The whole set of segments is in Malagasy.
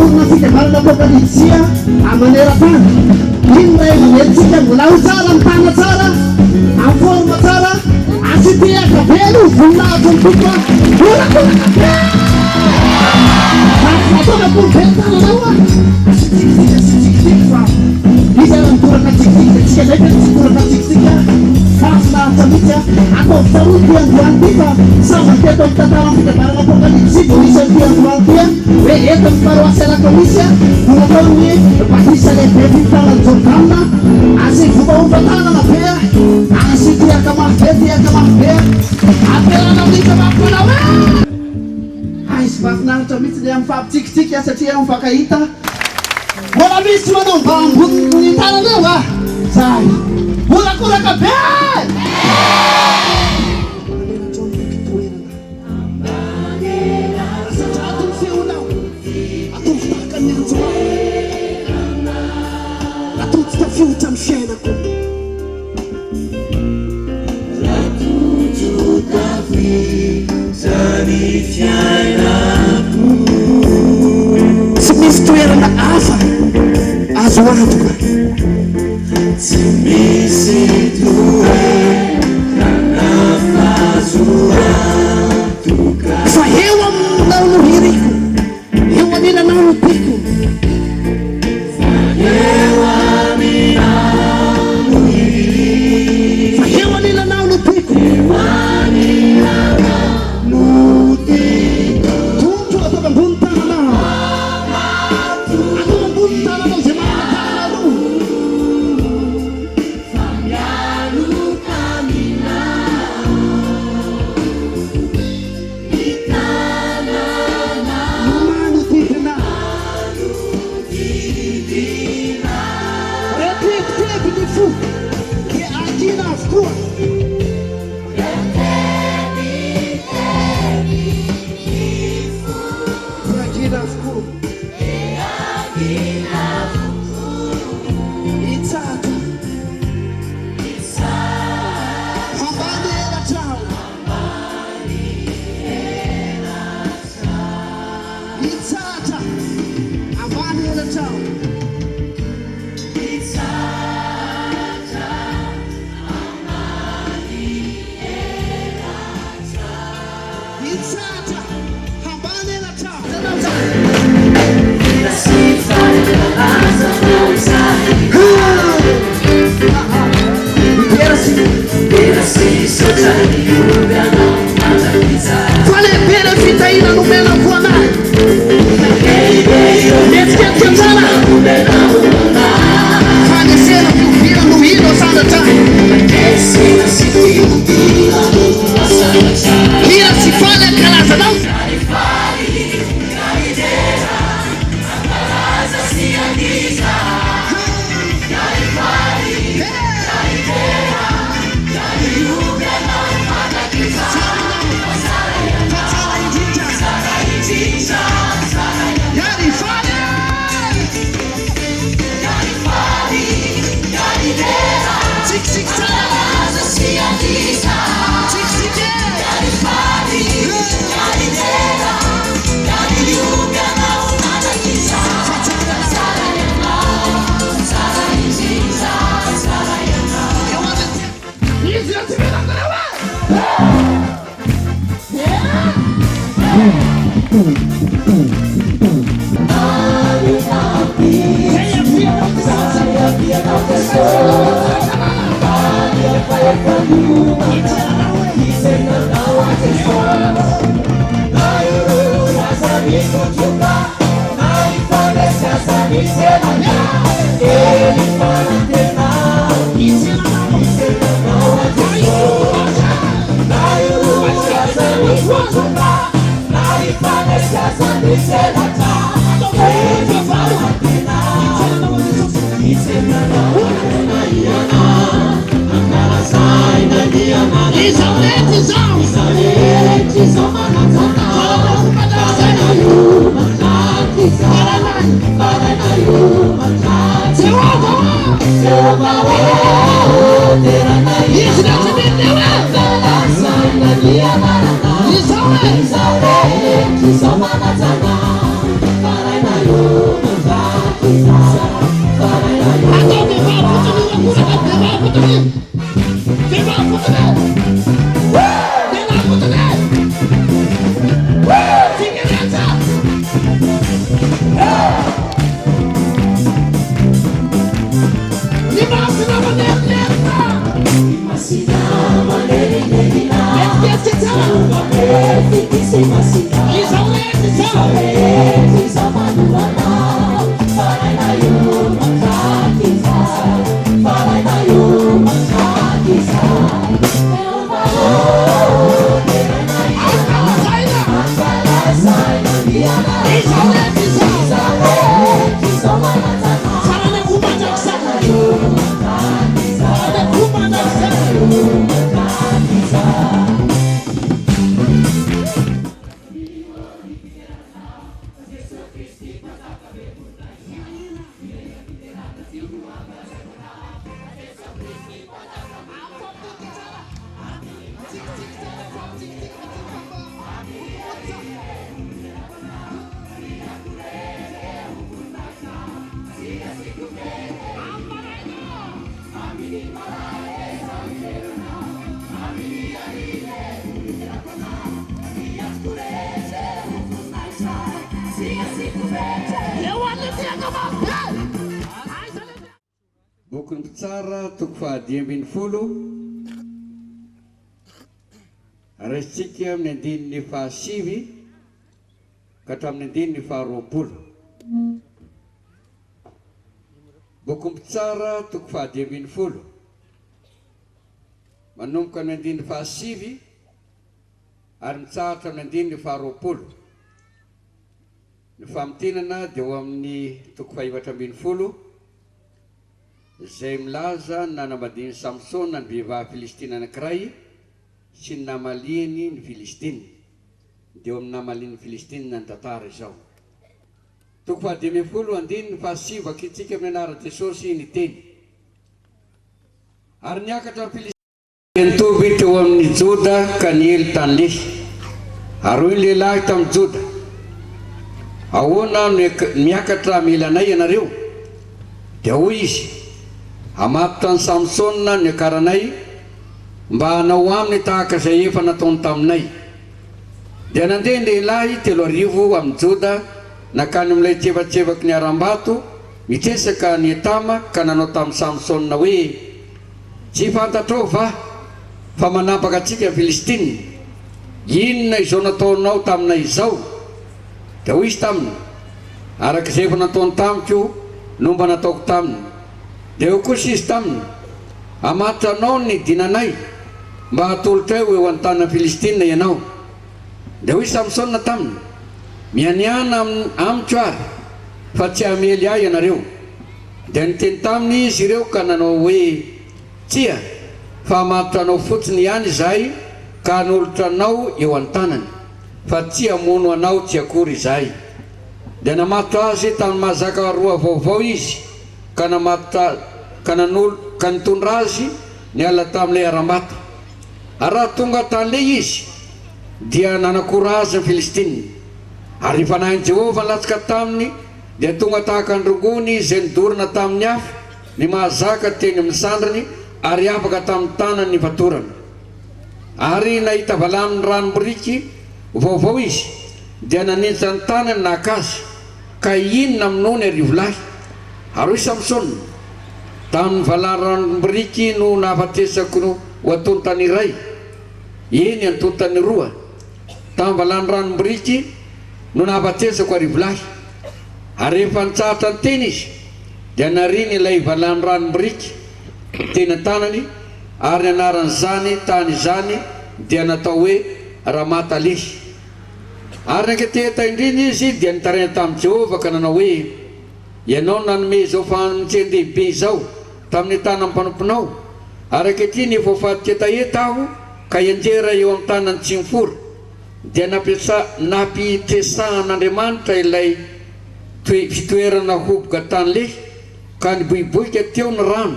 Purna fitemarana pokalizia amaneran-tany. Ino ray mamelitsika milao tsara, mitana tsara, amin'ny forme tsara, asitiaka be aloha voninahitra mitoka borakoraka be. Ataona polopeltananao a asitikitiky fa izy ara mitoraka tikitiky tsika ndraiky tsy toraka tikitiky a fahafinaritra mihitsy a atao fitaroa ty androany ty fa samy ty atao mitantara amin'ny fitemarana apokalipsy vao isan'ny ty androany ty a hoe eto ny paroasy alakamisy a no nataony batisa lehibe fitanany Jordanina asy fombaombatanana be a asy tiaka mafy be ampiarana amin'ika mampanao e izy mahafinaritra mihitsy le amin'ny fampitsikitsiky satria amin'ny fakahita mbola misy manao mba ambony tanana eo a zay borakoraka be satria atony feonao atovy tahaka ny anjo atody tsy tafiotra amin'ny fiainako tsy misy toerana hafa azo antoka tsy misy toerana azo antoka fa eo aminao no hiriko eo anilanao no tiako fa eo anilanao no hiriko fa eo anilanao no tiako Isau Boky ny mpitsara toko fahadimy ambin'ny folo resitsika amin'ny andininy fahasivy ka hatramin'ny andininy faharoapolo. Boky ny mpitsara toko fahadimy ambin'ny folo manomboka amin'ny andininy fahasivy ary mitsaratra amin'ny andininy faharoapolo. Ny famotinana dia eo amin'ny toko fahaefatra ambin'ny folo izay milaza ny nanambadiany Samsona ny vehivavy Filistina anankiray sy ny namaliany ny Filistina. Dia eo amin'ny namaliany Filistina ny tantara izao. Toko fahadimy ambin'ny folo andininy fahasivy akitsika amin'ny anarana Jesosy ny teny. Ary niakatra ny Filistina nitovy teo amin'ny Joda ka niely tany Lehy. Ary hoy ny lehilahy tamin'ny Joda, ahoana miakatra milanay ianareo? Dia hoy izy, hamaty tany Samsona ny akaranay mba hanao aminy tahaka izay efa nataony taminay. Dia nandeha ny lehilahy 3 arivo amin'ny Joda nakany amin'ilay tsefatsefaky ny aram-bato mitesaka ny etama ka nanao tamin'ny Samsona hoe, tsy fantatrao va fa manampaka antsika Filistina? Inona izao nataonao taminay izao? Dia hoy izy taminy, araka izay efa nataony tamiko no mba nataoko taminy. Dia eo kosa izy taminy, hamatranao ny dinanay mba hatolotra eo an-tanana Filistina ianao. Dia hoy Samsona taminy, mianiana amiko ary fa tsy hamely ahy ianareo. Dia niteny taminy izy ireo ka nanao hoe, tsia fa hamatranao fotsiny ihany izahay ka hanolotranao eo an-tanany, fa tsy hamono anao tsy akory izahay. Dia namatotra azy tamin'ny mahazaka roa vaovao izy ka nitondra azy niala tamin'ilay aram-bato. Ary raha tonga tany lay izy dia nanakora azy ny Filistina. Ary fanahin'i Jehovah latsaka taminy dia tonga tahaka ny rongony izay nidorana tamin'ny afo ny mahazaka teny amin'ny sandrany ary afaka tamin'ny tanany ny fatorana. Ary nahita valamin'ny ranom-biriky vaovao izy dia nanitsy ny tanany nakazy, ka inona aminao ny arivolahy? Ary hoy Samsona, tamin'ny valamin'ny ranom-biriky no nahafatesako ho atony tany iray, eny antony tany roa. Tamin'ny valamin'ny ranom-biriky no nahafatesako arivolahy. Ary rehefa nitsahatra ny teny izy dia nariny ilay valamin'ny ranom-biriky teny tanany, ary anaran'izany tany izany dia natao hoe Ramata Lehy. Ary nanketeheta indriny izy dia nitaraina tamin'i Jehovah ka nanao hoe, ianao nanome izao fanomintsen-dehibe izao tamin'ny tanany mpanomponao, ary ankehitriny efa hofatika etaeta aho ka hianjera eo amin'ny tanany tsy mifora. Dia nampitresahan'Andriamanitra ilay fitoerana hoboka tany Lehy ka niboiboika teo ny rano,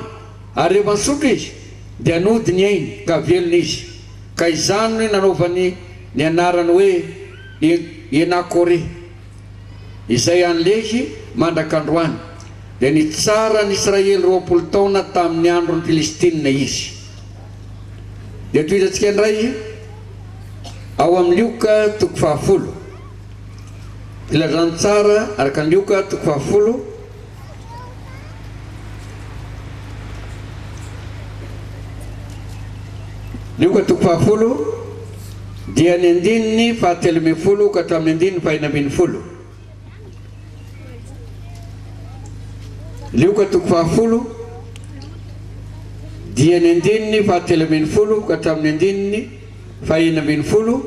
ary rehefa nisotro izy dia nody ny ainy ka velona izy. Ka izany nanaovany ny anarany hoe Enakore, izay any Lehy mandrak'androany. Dia nitsara ny Israely 20 taona tamin'ny andron'ny Filistina izy. Dia tohitantsika indray ao amin'ny Lioka toko 10. Filazany tsara araka ny Lioka toko 10. Lioka toko 10 dia ny andininy fahatelo ambin'ny folo ka hatramin'ny andininy fahina ambin'ny folo. Lioka toko fahafolo dia ny andininy fahatelo ambin'ny folo ka hatramin'ny andininy fahina ambin'ny folo,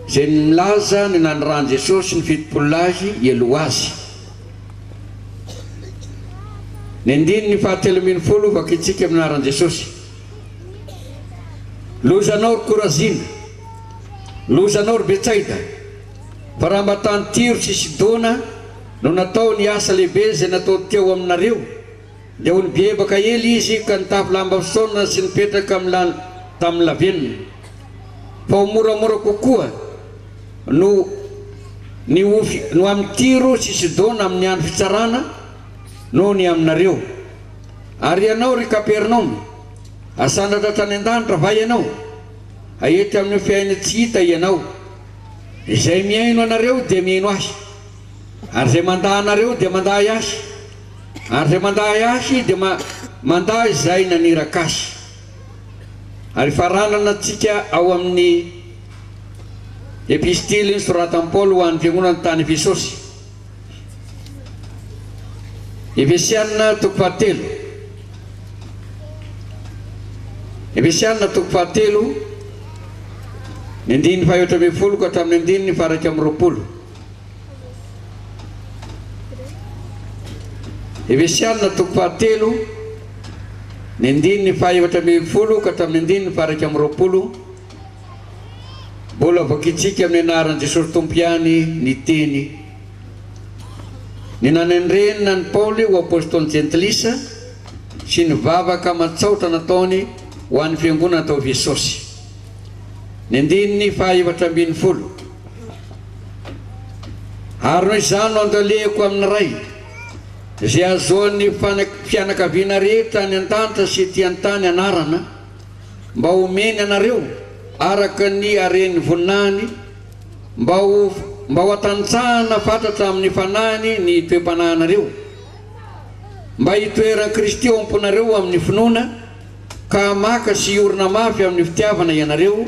izay milaza ny nanoran Jesosy ny fitopololahy ieloha azy. Ny andininy fahatelo ambin'ny folo vakitsika amin'ny anaran Jesosy. Lozanao ry Korazina, lozanao ry Betsaida, fa raha mba tany Tiro sy Sidona no natao ny asa lehibe izay natao teo aminareo, dia ho nibebaka ely izy ka nitafy lamba fisaona sy nipetraka tamin'ny lavenina. Fa ho moramora kokoa no amin'ny Tiro sy Sidona amin'ny andro fitsarana no ny aminareo. Ary ianao ry Kapernaum, asandatra tany an-danitra va ianao? Ahety amin'ny fiaina tsy hita ianao. Izay miaino anareo dia miaino azy, ary izay mandahy anareo dia mandahy azy, ary izay mandahy azy dia mandahy izay naniraka azy. Ary faranana antsika ao amin'ny epistily nosoratan'i Paoly ho an'ny fiangonana tany Efesosy. Efesiana toko fahatelo, Efesiana toko fahatelo, ny andininy fahaefatra ambin'ny folo ka hatramin'ny andininy faha 20. Efesiana toko fahatelo, ny andininy fahaefatra ambin'ny folo ka hatramin'ny andininy faha 20. Mbola vakitsika amin'ny anaran'i Jesosy Tompo ihany ny teny. Ny nanendrenina ny Paoly ho apôstôly jentilisa sy ny vavaka matsaotra nataony ho an'ny fiangonana tao Efesosy. Ny andininy fahaefatra ambin'ny folo. Ary noho izany no andalehako amin'ny ray izay azoan'ny fianakaviana rehetra ny an-danitra sy ety an-tany anarana, mba homeny anareo araka ny hareny voninahiny, mba ho atantsahana fatratra amin'ny fanahiny ny toe-panahinareo, mba hitoeran'i Kristy eo amponareo amin'ny finoana, ka maka sy orina mafy amin'ny fitiavana ianareo,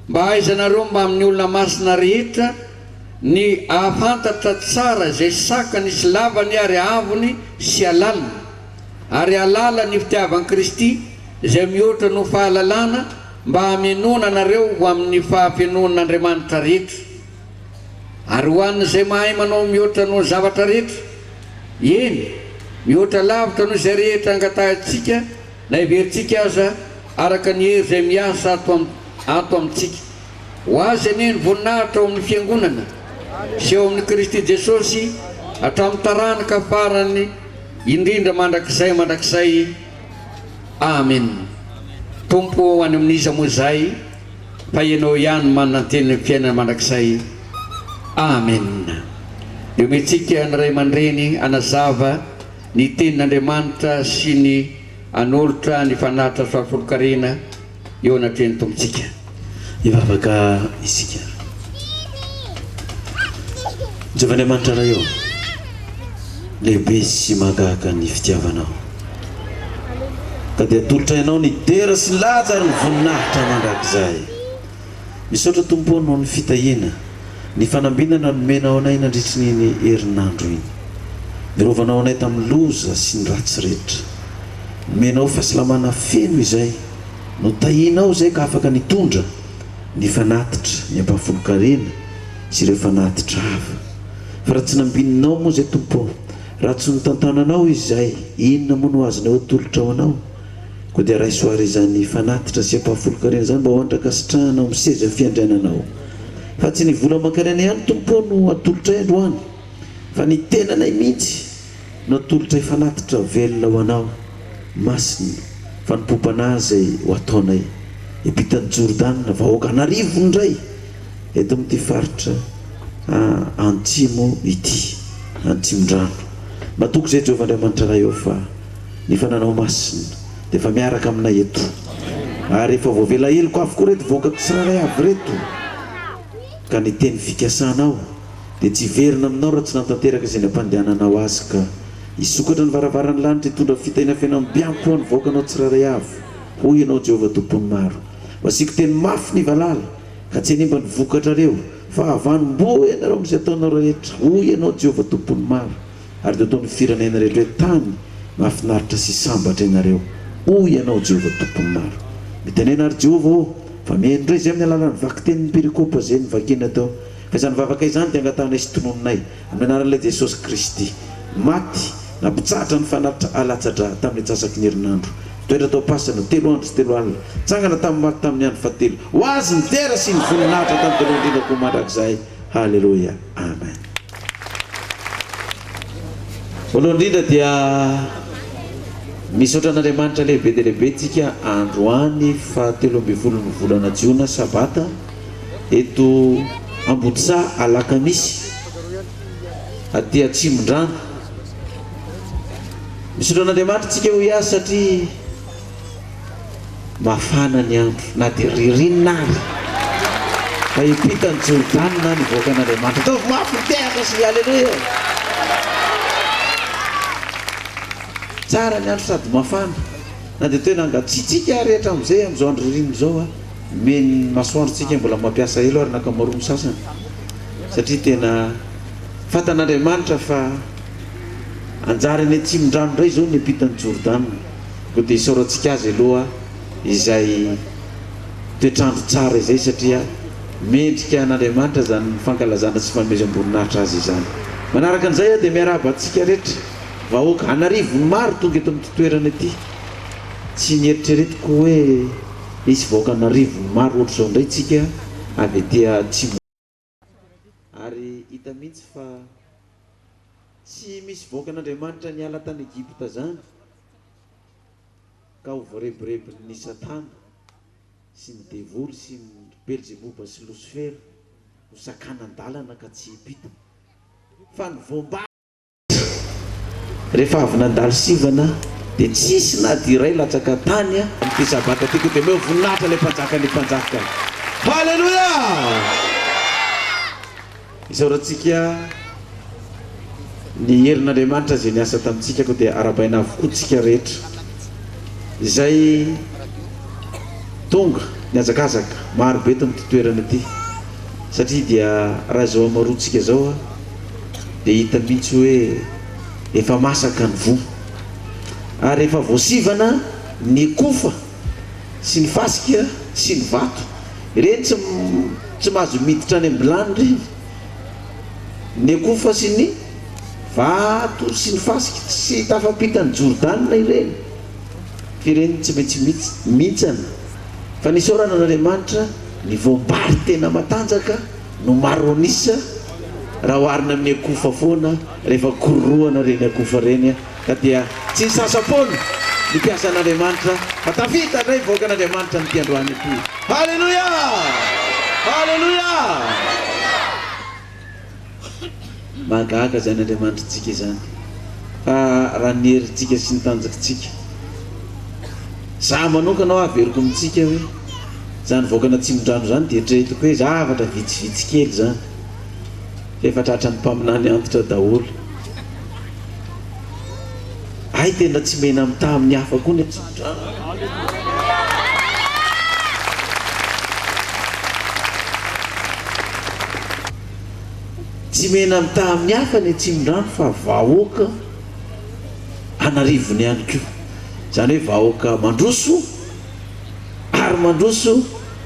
mba haizanareo mba amin'ny olona masina rehetra ny ahafantatra tsara izay saka nisy lavany ary avony sy alalina, ary alala ny fitiavan'i Kristy izay mihoatra no fahalalana, mba haminona anareo ho amin'ny fahafenonan'Andriamanitra rehetra. Ary ho an'izay mahay manao mihoatra noho zavatra rehetra, eny mihoatra lavitra noho izay rehetra angatahintsika na iverintsika aza araka ny hery izay miasa ato amintsika. Ho azy anie ny voninahitra ao amin'ny fiangonana sy eo amin'ny Kristy Jesosy hatramin'ny taranaka farany indrindra mandrakizay. Amen. Tompo ho any amin'iza moa izay, fa ianao ihany manana teny fiainana mandrakizay. Amen. Eo mitsika ny ray aman-dreny anazava ny tenin'Andriamanitra sy ny anolotra ny fanahitra fahafolon-karena eo anatreny tompontsika. Ivavaka isika. Jehovah'Andriamanitra raha eo lehibe sy mahagaga ny fitiavanao, ka dia atolotra ianao ny dera sy laza ary ny voninahitra mandrakizay. Misaotra Tompo noho ny fitahiana, ny fanambinana nomenao anay nandritry ny herinandro iny. Nirovanao anay tamin'ny loza sy ny ratsy rehetra, nomenao fahasalamana feno izay, no tahianao izay ka afaka nitondra ny fanatitra ny ampahafolo-karena sy ireo fanatitra hafa. Fa raha tsy nambininao moa izay Tompo, raha tsy notantananao izay, inona moa no azonao atolotra ao anao? Koa dia raha isoary izany fanatitra sy ampahafolo-karena izany mba ho andraka-sitrahanao amin'ny seza fiandriananao. Fa tsy ny vola aman-karena ihany Tompo no atolotra androany, fa ny tenanay mihitsy no atolotra fanatitra velona ho anao. Masina fanompopana izay ho ataonay epitany Jordana vahoaka an'arivo ndray eto amin'ity faritra antsimo ity, antsimon-drano. Matoko izay Jehovah'Andriamanitra raha eo fa ny fananao masina dia efa miaraka aminay eto, ary efa voavela heloko avokoa reto vahoaka tsiraray avy reto, ka ny teny fikasanao dia tsy verina aminao raha tsy natanteraka izay ny ampandehananao azy, ka isokatra ny varavaran'ny lanitra hitondra fitaina fiainam-bianko ho an'ny vahoakanao tsiraray avy. Hoy ianao Jehovah Tompony maro, ho asiako teny mafy ny valala, ka tsy nimba nivokatra reo fa avanombo ianareo am'izay ataonao rehetra hoy ianao Jehovah tompony maro ary de ataony firenena rehetra hoe tany mahafinaritra sy sambatra ianareo hoy ianao Jehovah tompony maro mitanena ary Jehovah ô fa miendray zay amin'ny alalan'ny vaky tenin'ny perikopa zay nivakena tao fa izany vavaka izany dia angatanay sy tonononay amin'ny anaran'ilay Jesosy Kristy maty nampitsahatra ny fanatitra alatsatra tamin'ny atsasaky ny herinandro toetra tao pasana 3 andro sy 3 alina tsangana tamin'ny maty tamin'ny andro fahatelo ho azy ny tera sy ny voninahitra tamin'ny teloandrinako mandrakizay halleloia amen. Voalohany indrindra dia misaotra an'Andriamanitra lehibe dia lehibe tsika androany fa 13 ny volana jiona sabata eto Ambotsa alakamisy aty Atsimon-drano. Misaotra an'Andriamanitra tsika ho iaho satria mafana ny andro na dia ririnina ary fa ipita ny Jordany na nivoaka an'Andriamanitra tao mafy mitehaka sy halleluia tsara ny andro sady mafana na dia tena angatsitsika rehetra am'izay am'izao andro ririnina zao meny masoandro tsika mbola mampiasa elo ary nakamaromo sasany satria tena fatan'Andriamanitra fa anjary ny Atsimon-drano indray zao ny ampitany Jordany ko dia isaorantsika azy aloha izay toetrandro tsara izay satria mendrika an'Andriamanitra zany fankalazana sy fanomezam-boninahitra azy izany. Manaraka an'izay dia miarahaba antsika rehetra vahoaka anarivony maro tonga eto amin'ny toerana ity tsy nieritreretiko hoe misy vahoaka anarivony maro ohatra zao indray tsika avy etỳ Atsimon ary hita mihitsy fa tsy misy vahoaka an'Andriamanitra niala tany Egypta zany ka ho voarebirebin'ny Satana sy ny devoly sy ny Belzebuba sy Lucifer ho sakanan-dalana ka tsy hipita fa ny voamba rehefa avy nandalo sivana dia tsisy na dia iray latsaka tany ny sabata tiako dia meo voninahitra ilay mpanjaka ny mpanjaka halleluia isaorantsika ny herin'Andriamanitra zay niasa tamintsika ko dia arabaina avokoa tsika rehetra izay tonga niazakazaka maro be eto amin'ny toerana ity satria dia raha zao amaroantsika zao dia hita mihitsy hoe efa masaka ny vo ary efa voasivana ny kofa sy ny fasika sy ny vato ireny tsy mahazo miditra any ambilany reny ny kofa sy ny vato sy ny fasika sy tafampitany Jordana ireny fireny tsy maintsy mihitsana fa nisaorana an'Andriamanitra ny voambary tena matanjaka no maronisa raha oharina amin'ny akofa foana rehefa kororoana reny akofa reny ka dia tsy nisasapona ny mpiasa an'Andriamanitra fa tafita indray voaka an'Andriamanitra ny tiandroany ity halleluia halleluia mahagaga zany Andriamanitra tsika zany fa raha niherintsika sy ny tanjakintsika za manokana ao averiko amintsika hoe zany voaka an'Atsimon-drano zany dia tretiko hoe zavatra vitsivitsy kely zany efa tratra ny mpaminany antitra daholo ay tena tsy mena mita amin'ny hafa koa ny Atsimon-drano tsy mena mita amin'ny hafa ny Atsimon-drano fa vahoaka anarivony ihany koa zany hoe vahoaka mandroso ary mandroso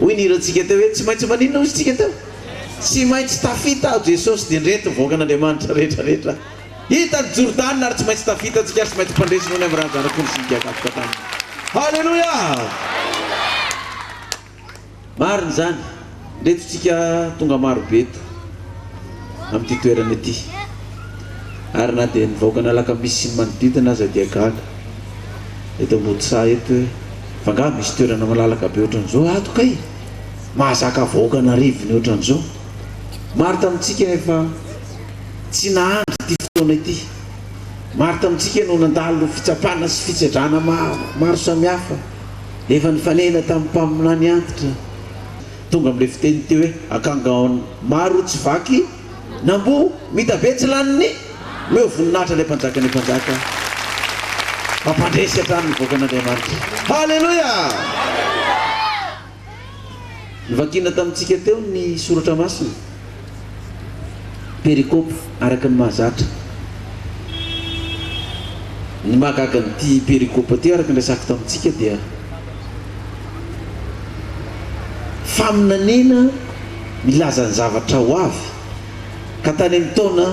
hoy nirantsika teo hoe tsy maintsy maninona ozy tsika teo tsy maintsy tafita ao Jesosy dia ndrety voaka an'Andriamanitra rehetrarehetra hitany Jordana ary tsy maintsy tafita tsika ary tsy maintsy mpandresina ny amin'ny raha zanak'ony sy nikakafoka taminy halleluia mariny zany ndretontsika tonga maro be eto amin'ity toerana ity ary na dia nivahoaka an'Alakamisy sy ny manodidina aza dia gaga eto Ambotsa eto fa nga misy toerana malalaka be ohatran'izao atoka i mahazaka vahoaka anarivony ohatran'izao maro tamintsika efa tsy nahandry ity fotoana ity maro tamintsika no nandalo fitsapana sy fitsadrana maro samihafa efa nifanena tamin'ny mpaminany antitra tonga amin'ilay fiteny teo hoe akangaony maro tsy vaky nambo mitabetsy laniny meo voninahitra ilay mpanjaka ny mpanjaka mampandresy hatrany ny voaka an'Andriamanitra halleluia Nivakina tamintsika teo ny soratra masina perikopy araka ny mahazatra. Ny mahagaga nyity perikopy ty araka ny resaka tamintsika dia faminanena milaza ny zavatra ho avy ka tany amin'ny taona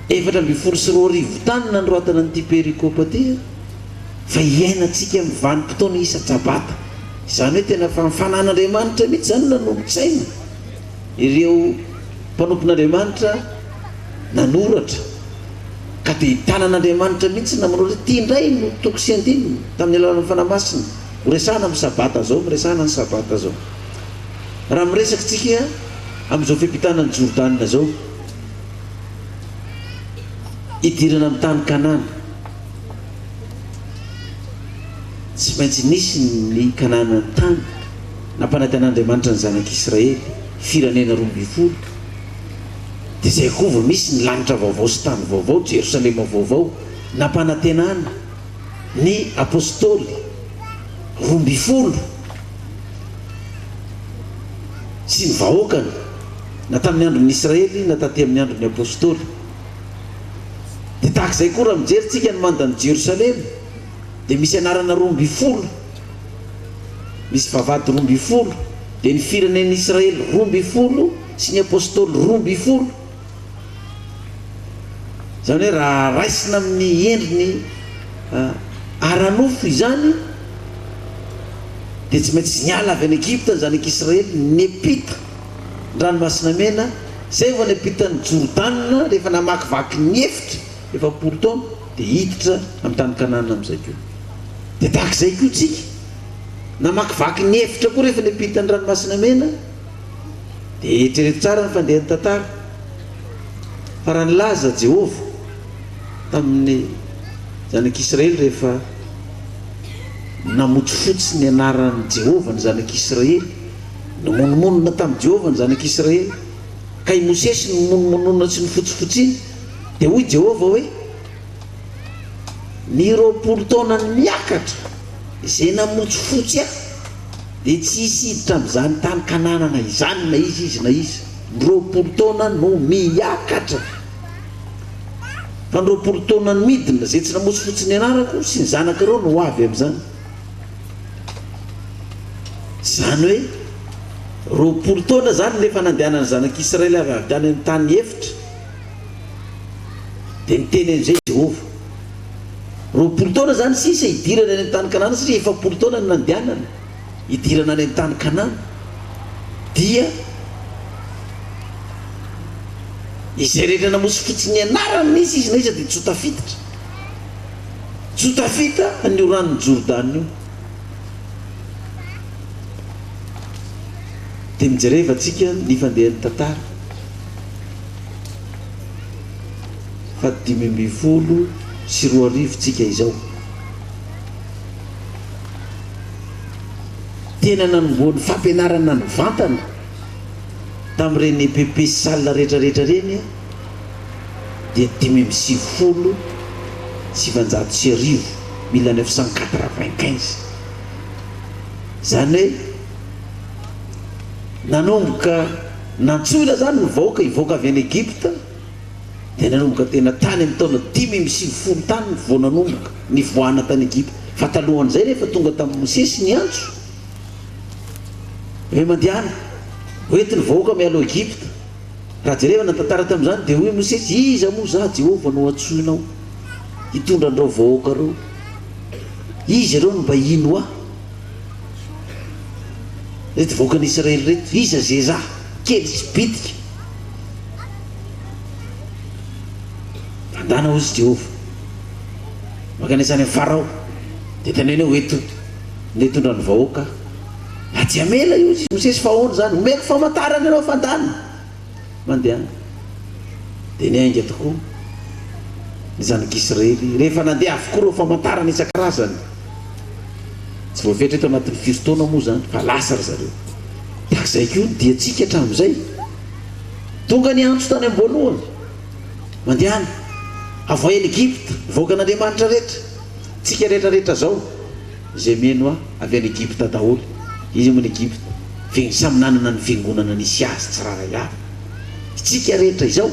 420 tany nandroatana nyity perikopy ty fa iainantsika amin'ny vanim-potoana isa-tsabata. Izany hoe tena fanan'Andriamanitra mihitsy zany nanombontsaina. Ireo mpanompon'Andriamanitra nanoratra ka dia tanan'Andriamanitra mihitsy namanora ty indray no toko sy andininy tamin'ny alalan'ny fanamasina ho resahana amin'ny sabata zao, miresahana ny sabata zao. Raha miresaka tsika amin'izao fiampitana ny Jordanina zao, idirana amin'ny tany Kanana, tsy maintsy nisy ny Kanana tany nampananten'Andriamanitra ny zanak'Israely firenena 12. Dia izay koa vao misy ny lanitra vaovao sy tany vaovao, Jerosalema vaovao, nampanantenana ny apôstôly 12 sy ny vahoakany na tamin'ny andron'ny Israely na taty amin'ny andron'ny apôstôly. Dia tahak'izay koa raha mijery tsika ny mandany Jerosalema dia misy anarana 12, misy vavady 12, dia ny firenen'ny Israely 12 sy ny apôstôly 12. Zany hoe raha raisina amin'ny endriny aranofo izany dia tsy maintsy niala avy any Egypta ny zanak'Israely niampita ranomasina mena, zay vao niampita ny Jordanina rehefa namakivaky ny efitra 7 taona dia hiditra amin'ny tany Kanana amin'izay koa. Dia tahak'izay koa tsika namakivaky ny efitra koa rehefa niampita ny ranomasina mena dia eritrereto tsara ny fandehan'ny tantara fa raha nilaza Jehova tamin'ny zanak'Israely rehefa namotsy fotsy ny anaran'ny Jehova ny zanak'Israely, nomonomonona tamin'ny Jehova ny zanak'Israely, ka i Mosesy ny monomonona sy ny fotsifotsiny, dia hoy Jehova hoe ny 20 taona ny miakatra izay namotsy fotsy aho dia tsy hisy hiditra amin'izany tany Kanana na izany na izy na izy. 20 taona no miakatra, fa 20 taona ny midina zay tsy namotsy fotsy ny anarako sy ny zanakareo no avy amin'izany. Zany hoe 20 taona zany nefa nandehanany zanak'Israely avy tany amin'ny tany efitra dia niteny an'izay Jehova 20 taona zany sisa hidirana any amin'ny tany Kanana satria 70 taona ny nandehanana hidirana any amin'ny tany Kanana. Dia izay rehetra namotsy fotsy ny anarany nisy izy na izy dia tsy ho tafiditra, tsy ho tafita an'io ranon'ny Jordanina io. Dia mijereva tsika ny fandehan'ny tantara 520 tsika izao. Tena nanomboan'ny fampianarana ny vantana tamin'ireny EPP salle rehetrarehetra reny dia 570 sy 1995. Zany hoe nanomboka nantsoina zany ny vahoaka hivoaka avy any Egypta dia nanomboka tena tany amin'ny taona 570 tany vao nanomboka ny voana tany Egypta. Fa talohan'izay rehefa tonga tamin'ny Mosesy ny antso hoe mandehana hoentiny vahoaka mialo Egypta, raha jereva natantara tamin'izany dia hoe Mosesy, iza moa za Jehova no antsoinao hitondra an'ireo vahoaka reo, izy ireo no mba ino aho reto vahoakan'ny Israely reto, iza zay za kely sy bitika. Andana hozy Jehova makanesany amin'ny Farao dia teneny hoe eto netondra ny vahoaka aty amela io izy Mosesy fahoana zany omeko famantarana ianao fandana mandehana. Dia niainga tokoa ny zanak'Israely rehefa nandeha avokoa reo famantarana isan-karazany, tsy voafetra eto anatin'ny 4 taona moa zany fa lasa ry zareo. Tahak'izay koa dia tsika hatramin'izay tonga ny antso tany am-boalohany mandehana avoay any Egypta vahoakan'Andriamanitra rehetra, tsika rehetrarehetra zao izay meno avy any Egypta daholo, izy amin'ny Egypta samy nanana ny fiangonana nisy azy tsiraray avy. Itsika rehetra izao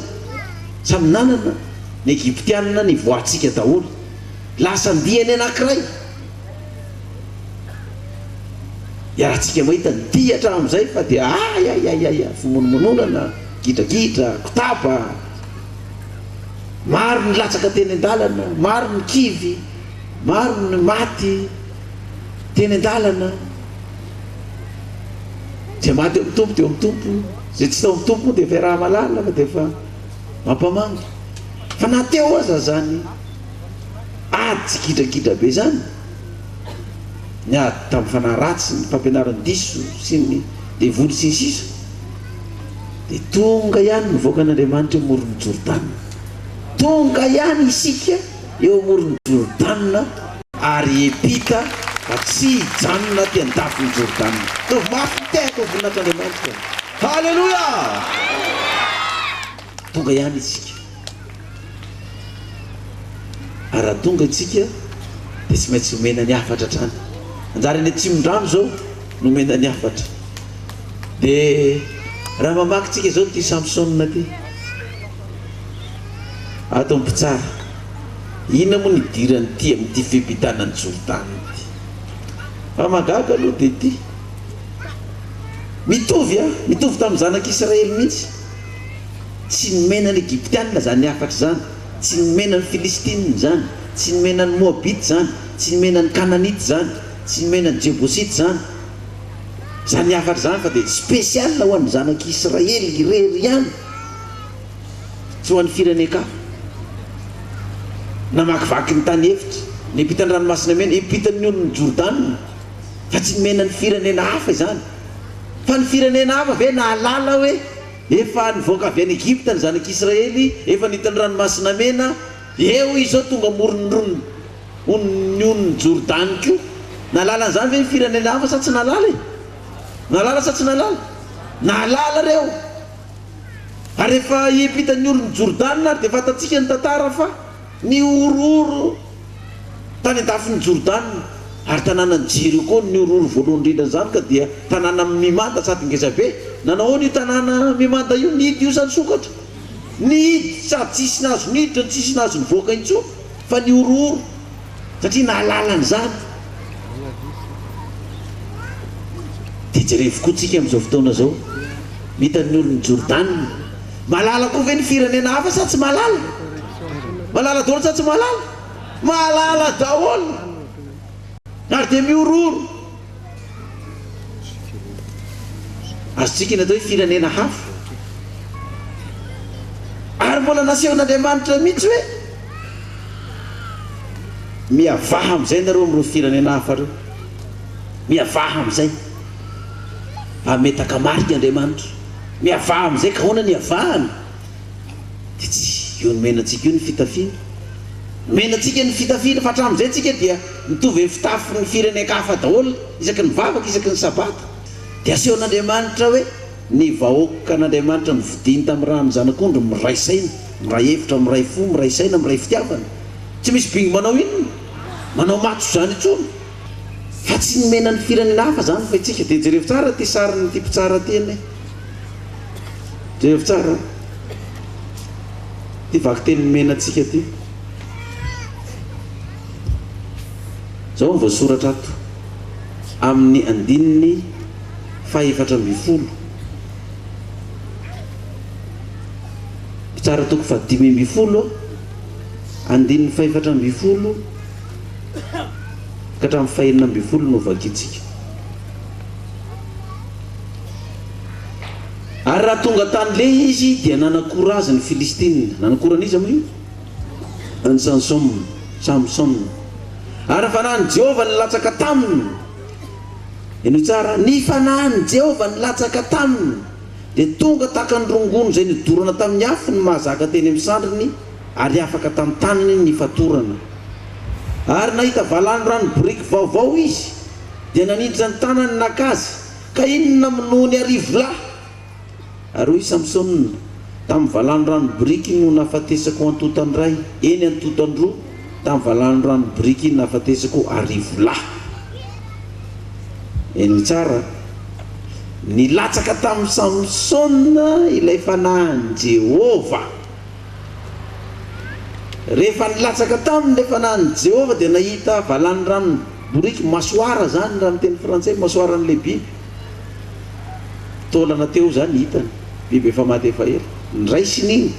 samy nanana ny Egyptianina ny voantsika daholo, lasa ndiany anankiray. Iarahantsika mahita nidihatra amin'izay fa dia ayayayaya fimonomononana, gidragidra, kotapa, maro ny latsaka teny an-dalana, maro ny kivy, maro ny maty teny an-dalana. Zay maty eo mitompo dia eo mitompo, zay tsy tao mitompo dia efa raha malala fa dia efa mampamangy. Fa nateo aza zany ady tsy gidragidra be zany ny ady tamin'ny fanahy ratsy, ny fampianarany diso sy ny devoly sy ny sisa, dia tonga ihany mivoaka an'Andriamanitra eo amoron'ny Jordana. Tonga ihany isika eo amoron'ny Jordana ary epita fa tsy hijanona ty an-dafin'ny Jordana. Tovy mafy teko voninahitran'Andriamanitra. Halleluja! Tonga ihany isika. Ary raha tonga isika dia tsy maintsy omena ny hafatra trany. Anjary any Atsimon-drano zao nomena ny hafatra. Dia raha mamaky tsika zao ty Samsonina ty, ato mpitsara, ina moa nidirany ty amin'ity fiampitana ny Jordana ty. Fa magaga aloha dia ty mitovy mitovy tamin'ny zanak'Israely mihitsy. Tsy nomena ny Egyptianina zany hafatra zany, tsy nomena ny Filistinina zany, tsy nomena ny Moabita zany, tsy nomena ny Kananita zany, tsy nomena ny Jebosita zany. Zany hafatra zany fa dia spesial ho an'ny zanak'Israely irery ihany, tsy ho an'ny firenen-kafa. Namakivaky ny tany efitra, nipitan'ny ranomasina mena, ipitan'ny olon'ny Jordana, fa tsy nomena ny firenena hafa izany. Fa ny firenena hafa ve nahalala hoe efa nivoaka avy any Egypta ny zanak'Israely, efa nitany ranomasina mena, eo izy zao tonga moron'ny olon'ny Jordana koa. Nalala an'izany ve ny firenena hafa sa tsy nalala e? Nalala sa tsy nalala? Nalala reo. Ary efa hiapitan'ny olon'ny Jordana dia fantatsika ny tantara fa ny ororo tany an-dafin'ny Jordana. Ary tanànan'ny Jeriko ny ororo voalohany indrindra zany ka dia tanàna mimanta sady ngeza be. Nanao io tanàna mimanta io, nihidy io sady sokatra, nihidy sady tsisy nazo niditra, tsisy nazo nivoaka intsony, fa ny ororo satria nahalala an'izany. Dia jerevy koa tsika amin'izao fotoana zao, mitan'ny olon'ny Jordana. Malala koa ve ny firenena hafa sa tsy malala? Malala daholo sa tsy malala? Malala daholo. Ary dia miororo. Azotsika natao hoe firenena hafa. Ary mbola nasehon'Andriamanitra mihitsy hoe miavaha amin'izay nareo amin'ireo firenena hafa reo, miavaha amin'izay. Ametaka marika Andriamanitra, miavaha amin'izay ka hoana ny avahany. Dia tsy io nomenantsika io ny fitafiana, nomenantsika ny fitafiana, fa hatramin'izay tsika dia mitovy amin'ny fitafin'ny firenen-kafa daholo isaky ny vavaka, isaky ny sabata. Dia asehon'Andriamanitra hoe ny vahoaka an'Andriamanitra nividiny tamin'ny rano zanak'ondry miray saina, miray hevitra, miray fo, miray saina, miray fitiavana. Tsy misy bingy manao inona, manao matso zany intsony. Fa tsy nomena ny firenena hafa zany fa itsika. Dia jerevy tsara ty sariny ty mpitsara teny, jerevy tsara ty vaky teny nomenantsika ty. Zao voasoratra ato amin'ny andininy 412, mpitsara toko 512, andininy 412 ka hatramin'ny 412 no vakitsika. Ary raha tonga tany le izy dia nanakora azy ny Filistinina. Nanakorana izy amo io ny Samson. Ary fanahiny Jehovah nilatsaka taminy. Eno tsara, ny fanahiny Jehovah nilatsaka taminy dia tonga tahaka ny rongono izay nidorana tamin'ny afo ny mahazaka teny amin'ny sandriny, ary afaka tamin'ny taniny ny fatorana. Ary nahita valany rano biriky vaovao izy dia nanindry ny tanany nakazy, ka inona minony arivo lahy. Ary hoy Samson, tamin'ny valany rano biriky no nafatesako antotany ray, eny antotany roa, tamin'ny valany rano biriky nafatesako arivo lahy. Eny tsara, nilatsaka tamin'ny Samsona ilay fanahiny Jehova. Rehefa nilatsaka tamin'ilay fanahiny Jehova dia nahita valany rano boriky, masoara zany raha miteny frantsay, masoara n'ilay biby. Taolana teo zany hitany, biby efa maty efa ela, niraisin'iny.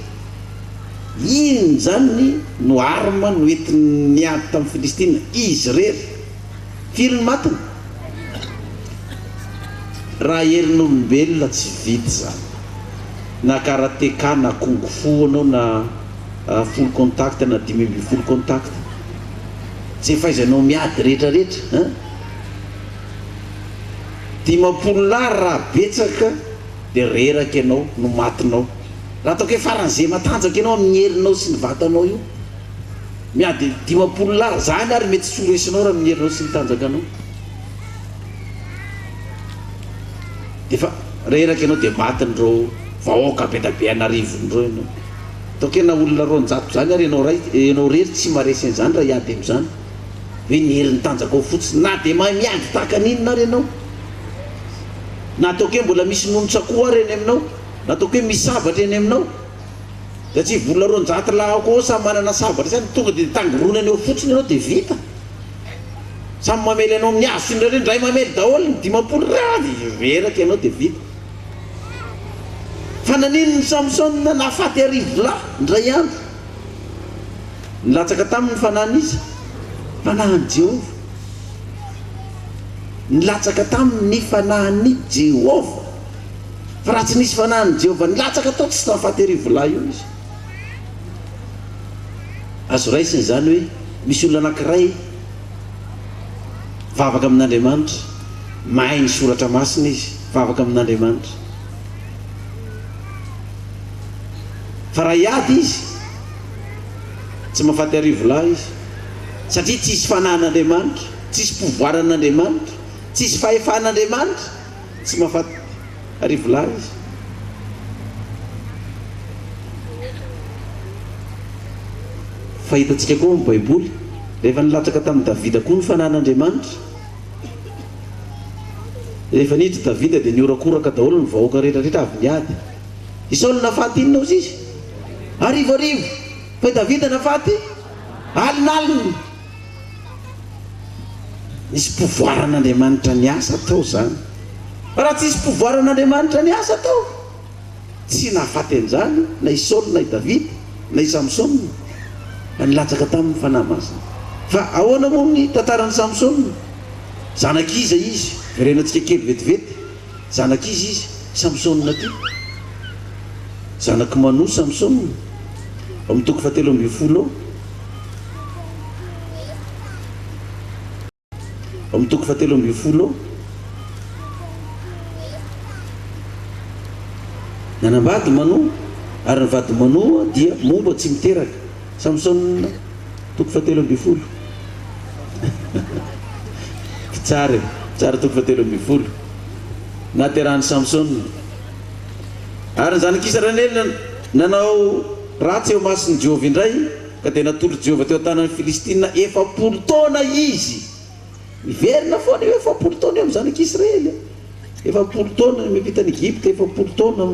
Iny zany no arma no entiny niady tamin'ny Filistina, izy rery. Firy ny matiny? Raha herin'olombelona tsy vidy zany, na karateka na kung fu anao na full contact na 5 full contact, tsy fahaizanao miady rehetrarehetra. 50 lary raha betsaka dia reraka ianao no matinao. Raha ataoko hoe faran'izay matanjaka ianao amin'ny herinao sy ny vatanao io, miady 50 lary zany ary mety tsy horesinao raha amin'ny herinao sy ny tanjakanao. Efa reraka ianao dia matin'ireo vahoaka be da be anarivon'ireo ianao. Ataoko hoe na olona 200 zany ary ianao rery tsy maresy an'izany raha hiady amin'izany. Hoe ny herin'ny tanjakao fotsiny, na dia mahay miady tahaka an'inona ary ianao. Na ataoko hoe mbola misy nonon-tsakoa reny aminao, na ataoko hoe misy sabatra eny aminao, da tsy vola 200 laha koa samy manana sabatra zany, tonga dia tangoronany eo fotsiny ianao dia vita. Samy mamely anao amin'ny hazo indray ndray mamely daholo ny 50 rady, reraka ianao dia vita. Fa nanino ny Samsona nahafaty arivo ndray andro, nilatsaka tamin'ny fanahiny izy, fanahiny Jehova. Nilatsaka tamin'ny fanahiny Jehova. Fa raha tsy nisy fanahiny Jehova nilatsaka tao, tsy nahafaty arivo io izy. Azo raisiny zany hoe misy olona anankiray vavaka amin'Andriamanitra, mahay ny soratra masina izy, vavaka amin'Andriamanitra. Fa raha hiady izy tsy mahafaty arivo izy, satria tsisy fanahin'Andriamanitra, tsisy pouvoiran'Andriamanitra, tsisy fahefan'Andriamanitra, tsy mahafaty arivo izy. Fahitantsika koa amin'ny Baiboly, rehefa nilatsaka tamin'ny Davida koa ny fanahin'Andriamanitra, rehefa niditra Davida dia niorakoraka daholo ny vahoaka rehetrarehetra avy niady. I Saoly nahafaty inona ozy izy? Arivorivo. Fa Davida nahafaty alinalina. Nisy pouvoiran'Andriamanitra niasa tao zany. Raha tsisy pouvoiran'Andriamanitra niasa tao, tsy nahafaty an'izany na i Saoly na i Davida na i Samsona, nilatsaka tamin'ny fanahy masina. Fa ahoana moa ny tantaran'ny Samsona? Zanakiza izy, verenantsika kely vetivety, zanakiza izy Samsona ty, zanaky Manoa Samsona, amin'ny toko 7 amin'ny toko 7 nanambady Manoa, ary ny vady Manoa dia momba tsy miteraka. Samsona toko 7 tsara toko 7 naterahany Samsona. Ary ny zanaky Israely nanao ratsy eo masiny Jehova indray, ka dia natolo Jehova teo an-tanan'ny Filistina 70 taona izy. Miverina foana eo 70 taona eo amin'ny zanaky Israely, 70 taona miampita ny Egypte, 70 taona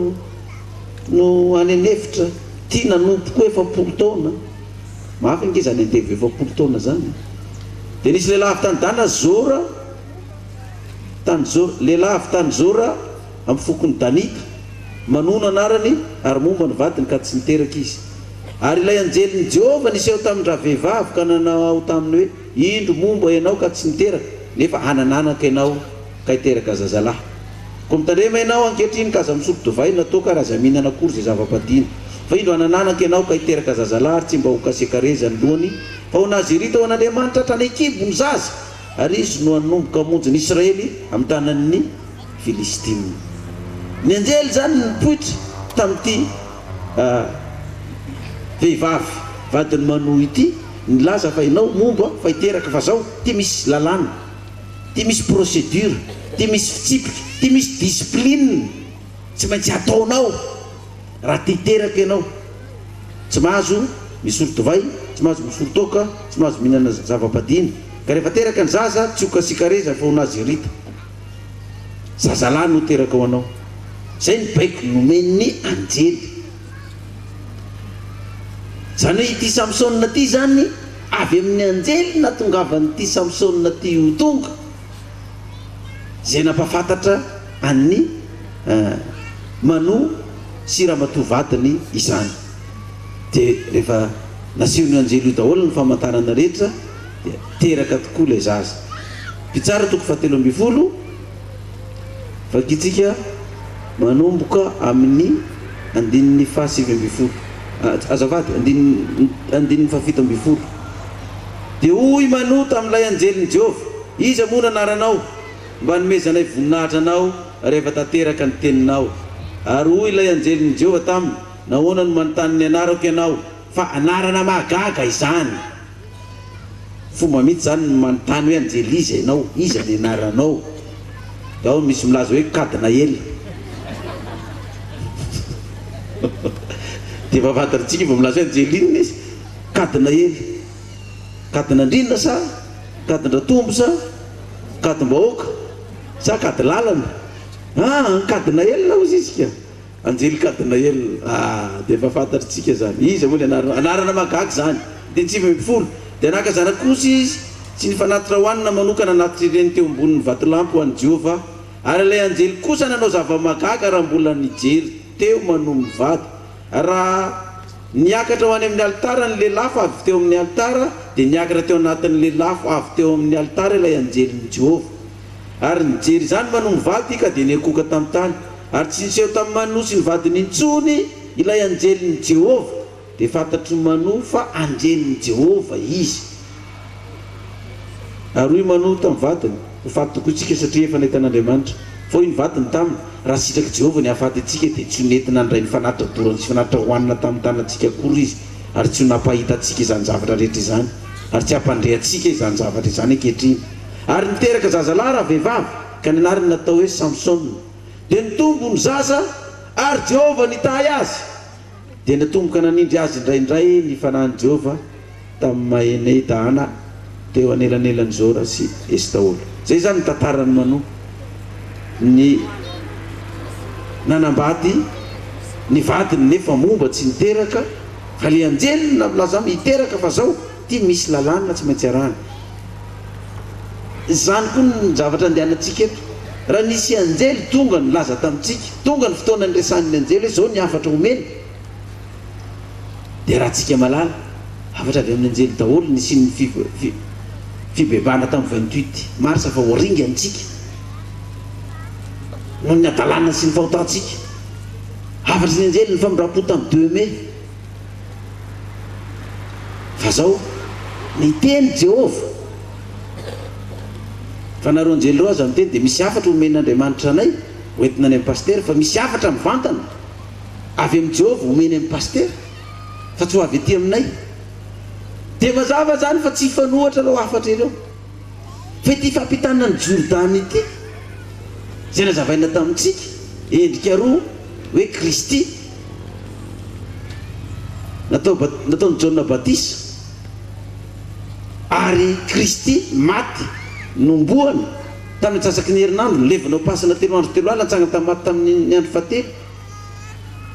no anenefitra, tia nanompo koa 70 taona. Mafy ange zany antevy 70 taona zany. Dia nisy lehilahy avy tany Dana Zora, lehilahy avy tany Zora amin'ny fokony Danita, Manoa anarany, ary momba ny vadiny ka tsy niteraka izy. Ary ilay anjelin'ny Jehova niseho tamin'ny raha vehivavy ka nanao taminy hoe indro momba ianao ka tsy niteraka, nefa hanananaka ianao ka hiteraka zazalahy. Ko mitandrema ianao ankehitriny ka aza misolo divay natao ka raza mihinana akory zay zava-padiny. Fa indro hanananaka ianao ka hiteraka zazalahy ary tsy mba ho kasekareza ny lohany. Fa ho Nazirita ho an'Andriamanitra hatrany an-kibo ny zaza, ary izy no hanomboka hamonjy ny Israely amin'ny tanan'ny Filistina. Ny anjely zany nipoitra tamin'ity vehivavy vadiny Manoa ity, nilaza fa ianao momba fa hiteraka, fa zao ty misy lalàna, ty misy procédure, ty misy fitsipika, ty misy discipline tsy maintsy ataonao raha ty hiteraka ianao. Tsy mahazo misolo divay, tsy mahazo misolo toka, tsy mahazo mihinana zava-padiny. Ka rehefa teraka ny zaza tsy ho kasikareza fa ho Nazirita. zazalahy no teraka ho anao. Zay ny baiko nomen'ny anjely. Zany hoe ity Samsona ty zany avy amin'ny anjely natongavan'ity Samsona ty ho tonga zay nampafantatra an'ny Manoa sy Ramatoa-vadiny izany. Dia rehefa naseho ny anjely io daholo ny famantarana rehetra dia teraka tokoa ilay zaza. Mpitsara toko 17 fakitsika manomboka amin'ny 7:70 azavady 7:70. Dia hoy Manoa tamin'ilay anjeliny Jehova, iza moa anaranao mba nomezanay voninahitra anao rehefa tanteraka ny teninao. Ary hoy ilay anjeliny Jehova taminy, nahoana no manontany ny anarako ianao, fa anarana mahagaga izany. Fomba mihitsy zany no manontany hoe anjely iza ianao, iza ny anaranao. Ao misy milaza hoe Kadinael. Dia fahafantaritsika mba milaza hoe anjely inona izy, Kadinael. Kadinandrinona sa Kadindratombo sa Kadimbahoaka sa Kadilalana? Kadinael na ozy izy ka, anjely Kadinael. Dia fahafantaritsika zany iza moa ny anarana mahagaga zany. Dia 7:70 dia naka zanak'osy izy sy ny fanatitra hoanina manokana anatitra ireny teo ambonin'ny vatolampy ho an'i Jehova. Ary ilay anjely kosa nanao zava-mahagaga raha mbola nijery teo manomby vady. Raha niakatra ho any amin'ny alitara ny lelafo avy teo amin'ny alitara, dia niakatra teo anatin'ny lelafo avy teo amin'ny alitara ilay anjeliny Jehova. Ary nijery izany manomby vady ka dia niakoka tamin'ny tany. Ary tsy niseho tamin'ny Manoa sy ny vadiny intsony ilay anjeliny Jehova. Dia fantatry ny Manoa fa anjeliny Jehova izy. Ary hoy Manoa tamin'ny vadiny, hofaty tokoa isika satria efa nahitan'Andriamanitra. Fa hoy ny vadiny taminy, raha sitraky Jehova ny hahafaty antsika dia tsy ho nentina andray ny fanatitra dorany sy fanatitra hoanina tamin'ny tanantsika akory izy. Ary tsy ho nampahita antsika izany zavatra rehetra izany, ary tsy hampandray antsika izany zavatra izany ankehitriny. Ary niteraka zazalahy raha vehivavy ka ny anarany natao hoe Samsona. Dia nitombo ny zaza ary Jehova nitahy azy. Dia natomboka nanindry azy indraindray ny fanahin'i Jehova tamin'ny Maenay Dahana teo anelanelan'ny Zora sy Estaolo. Zay zany ny tantarany Manoa. Ny nanambady ny vadiny nefa momba tsy niteraka, fa le anjely nalaza miteraka fa zao ty misy lalàna tsy maintsy arahana. Zany koa ny zavatra andehanantsika eto. Raha nisy anjely tonga ny laza tamintsika, tonga ny fotoana nyresan'ny anjely hoe zao ny afatra omena, dia raha tsika malala afatra avy amin'ny anjely daholo nisy ny fibebana tamin'ny 28 marsa fa hoaringa antsika noho ny adalàna sy ny fahotantsika. Afatra ny anjely ny famindram-po tamin'ny 2 mai. Fa zao niteny Jehova, fa nareo anjely reo aza miteny dia misy afatra omen'Andriamanitra anay hoentina any amin'ny paster, fa misy afatra mivantana avy amin'ny Jehova omeny amin'ny paster, fa tsy ho avy ety aminay. Dia mazava zany fa tsy fanohatra reo afatra ireo. Fa ity fampitana ny Jordany ity zay nazavaina tamintsika endrika roa hoe Kristy, nataony Jaona Batisa, ary Kristy maty nombohana tamin'ny atsasaky ny herinandro, nilevanao pasana 3 andro 3 alina nitsangana tamin'ny maty tamin'ny andro fahatelo.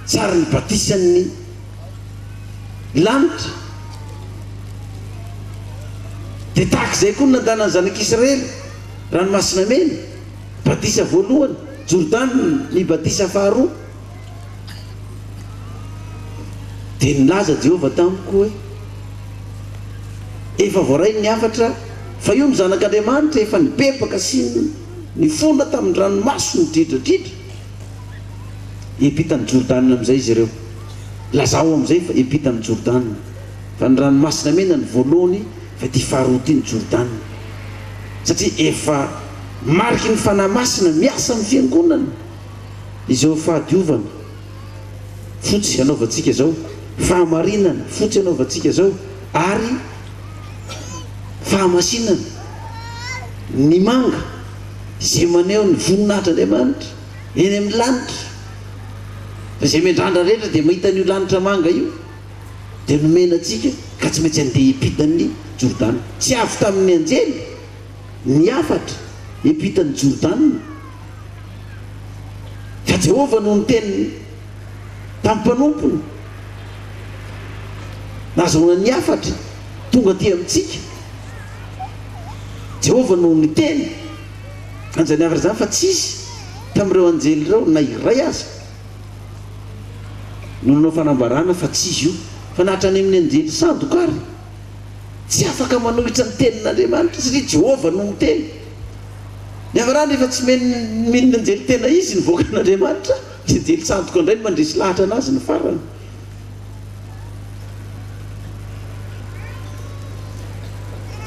Tsara ny batisany lanitra. Dia tahak'izay koa nandanany zanak'Israely ranomasina mena, batisa voalohany, Jordany ny batisa faharoa. Dia nilaza Jehova tamiko hoe efa voaray ny afatra, fa io ny zanak'Andriamanitra efa nipepaka sy nifona tamin'ny ranomaso nidridradridra. Epitany Jordany amin'izay izy ireo, lazao amin'izay fa epitany Jordany, fa ny ranomasina mena ny voalohany, fa ty faharoa ty ny Jordany. Satria efa mariky ny fanahy masina miasa amin'ny fiangonana. Izao fahadiovana fotsy anaovantsika zao, fahamarinana fotsy anaovantsika zao, ary fahamasinana ny manga zay maneho ny voninahitr'Andriamanitra eny amin'ny lanitra. Fa zay mendrandra rehetra dia mahita n'io lanitra manga io dia nomena antsika ka tsy maintsy andeha epitany Jordany. Tsy avy tamin'ny anjely ny afatra epitany Jordany dia Jehovah no niteny tamin'ny mpanompony nahazoana ny afatra tonga ty amintsika. Jehovah no niteny anjany afatra zany fa tsisy tamin'ireo anjely ireo na iray aza nonanao fanambarana fa tsisy io fa nahatrany amin'ny anjely sandoka ary tsy afaka manohitra ny tenin'Andriamanitra satria Jehovah no miteny. Ny avarany efa tsy min'ny anjely tena izy ny voaka an'Andriamanitra, ny anjely sandoka indray no mandresy lahatra anazy ny farany.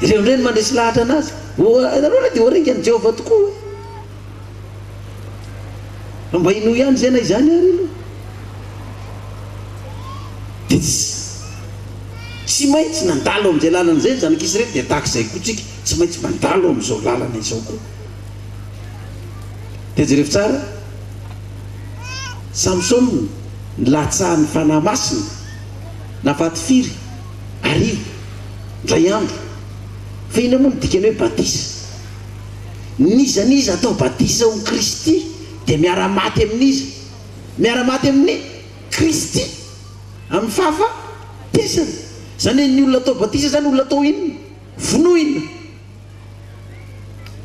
Ireo indray no mandresy lahatra anazy. Ianareo ilay dia hoaringany Jehovah tokoa. Mba ino ihany zay na izany ary ilo. Dia tsy maintsy nandalo amin'izay lalana izay zanak'isy reto dia tahaka izay koa tsika tsy maintsy mandalo amin'izao lalana izao koa. Dia jereo tsara Samson nilatsahan'ny fanahy masina nafaty firy arivo ndray andro. Fa ina moa midikany hoe batisa. Nizaniza atao batisa ho Kristy dia miara-maty amin'izy, miara-maty amin'ny Kristy amin'ny fahafatesany. Zany ny olona atao batisa zany olona atao inona? Vonoina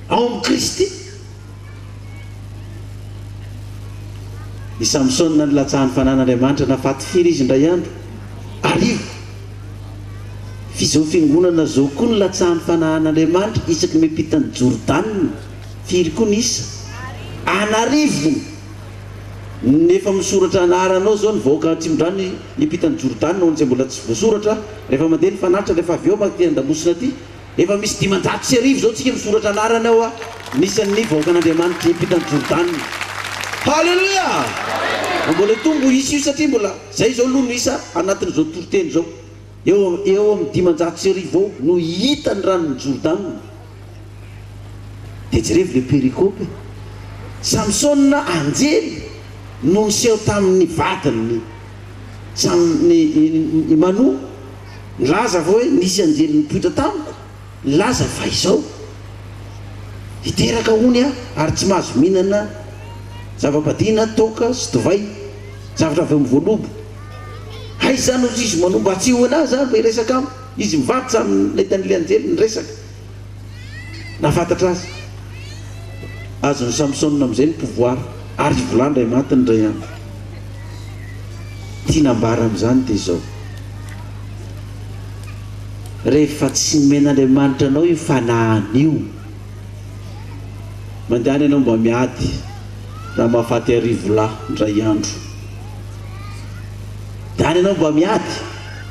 ao amin'ny Kristy. I Samson nilatsahan'ny fanan'Andriamanitra nafaty firy izy ndray andro arivo. Fizao fiangonana zao koa ny latsahan'ny fanahan'Andriamanitra isaky ny miampitany Jordana firy koa ny isa anarivo. Nefa misoratra anaranao zao nivoaka Atsimondrano niampitany Jordana noho izay mbola tsy voasoratra rehefa mandeha ny fanatitra rehefa avy eo maty an-damosina ty efa misy 500 zao tsika misoratra anarany ao nisan'ny voaka an'Andriamanitra niampitany Jordana. Halleluja! Mbola tombo isa io satria mbola zay zao aloha no isa anatin'izao toroteny zao. Eo amin'ny 500 ao no hitany ranon'ny Jordana. Dia jerevy le perikopy Samson anjely no niseho tamin'ny vadiny ny Manoa nilaza vao hoe nisy anjely nipoitra tamiko nilaza fa izao hiteraka hony ary tsy mahazo mihinana zava-padina toka sy divay zavatra avy amin'ny voalobo. Hay zany ozy izy manomba atsio anazy zany mba hiresaka amiko izy mivatotra amin'ilay tan'ilay anjely ny resaka nafantatra azy azony Samson amin'izay ny pouvoir ary volana ray maty ny ray andro. Tia nambara amin'izany dia izao rehefa tsy men'Andriamanitra anao io fanahany io mandehany ianao mba miady raha mahafaty arivolahy ndray andro. Dany ianao mba miady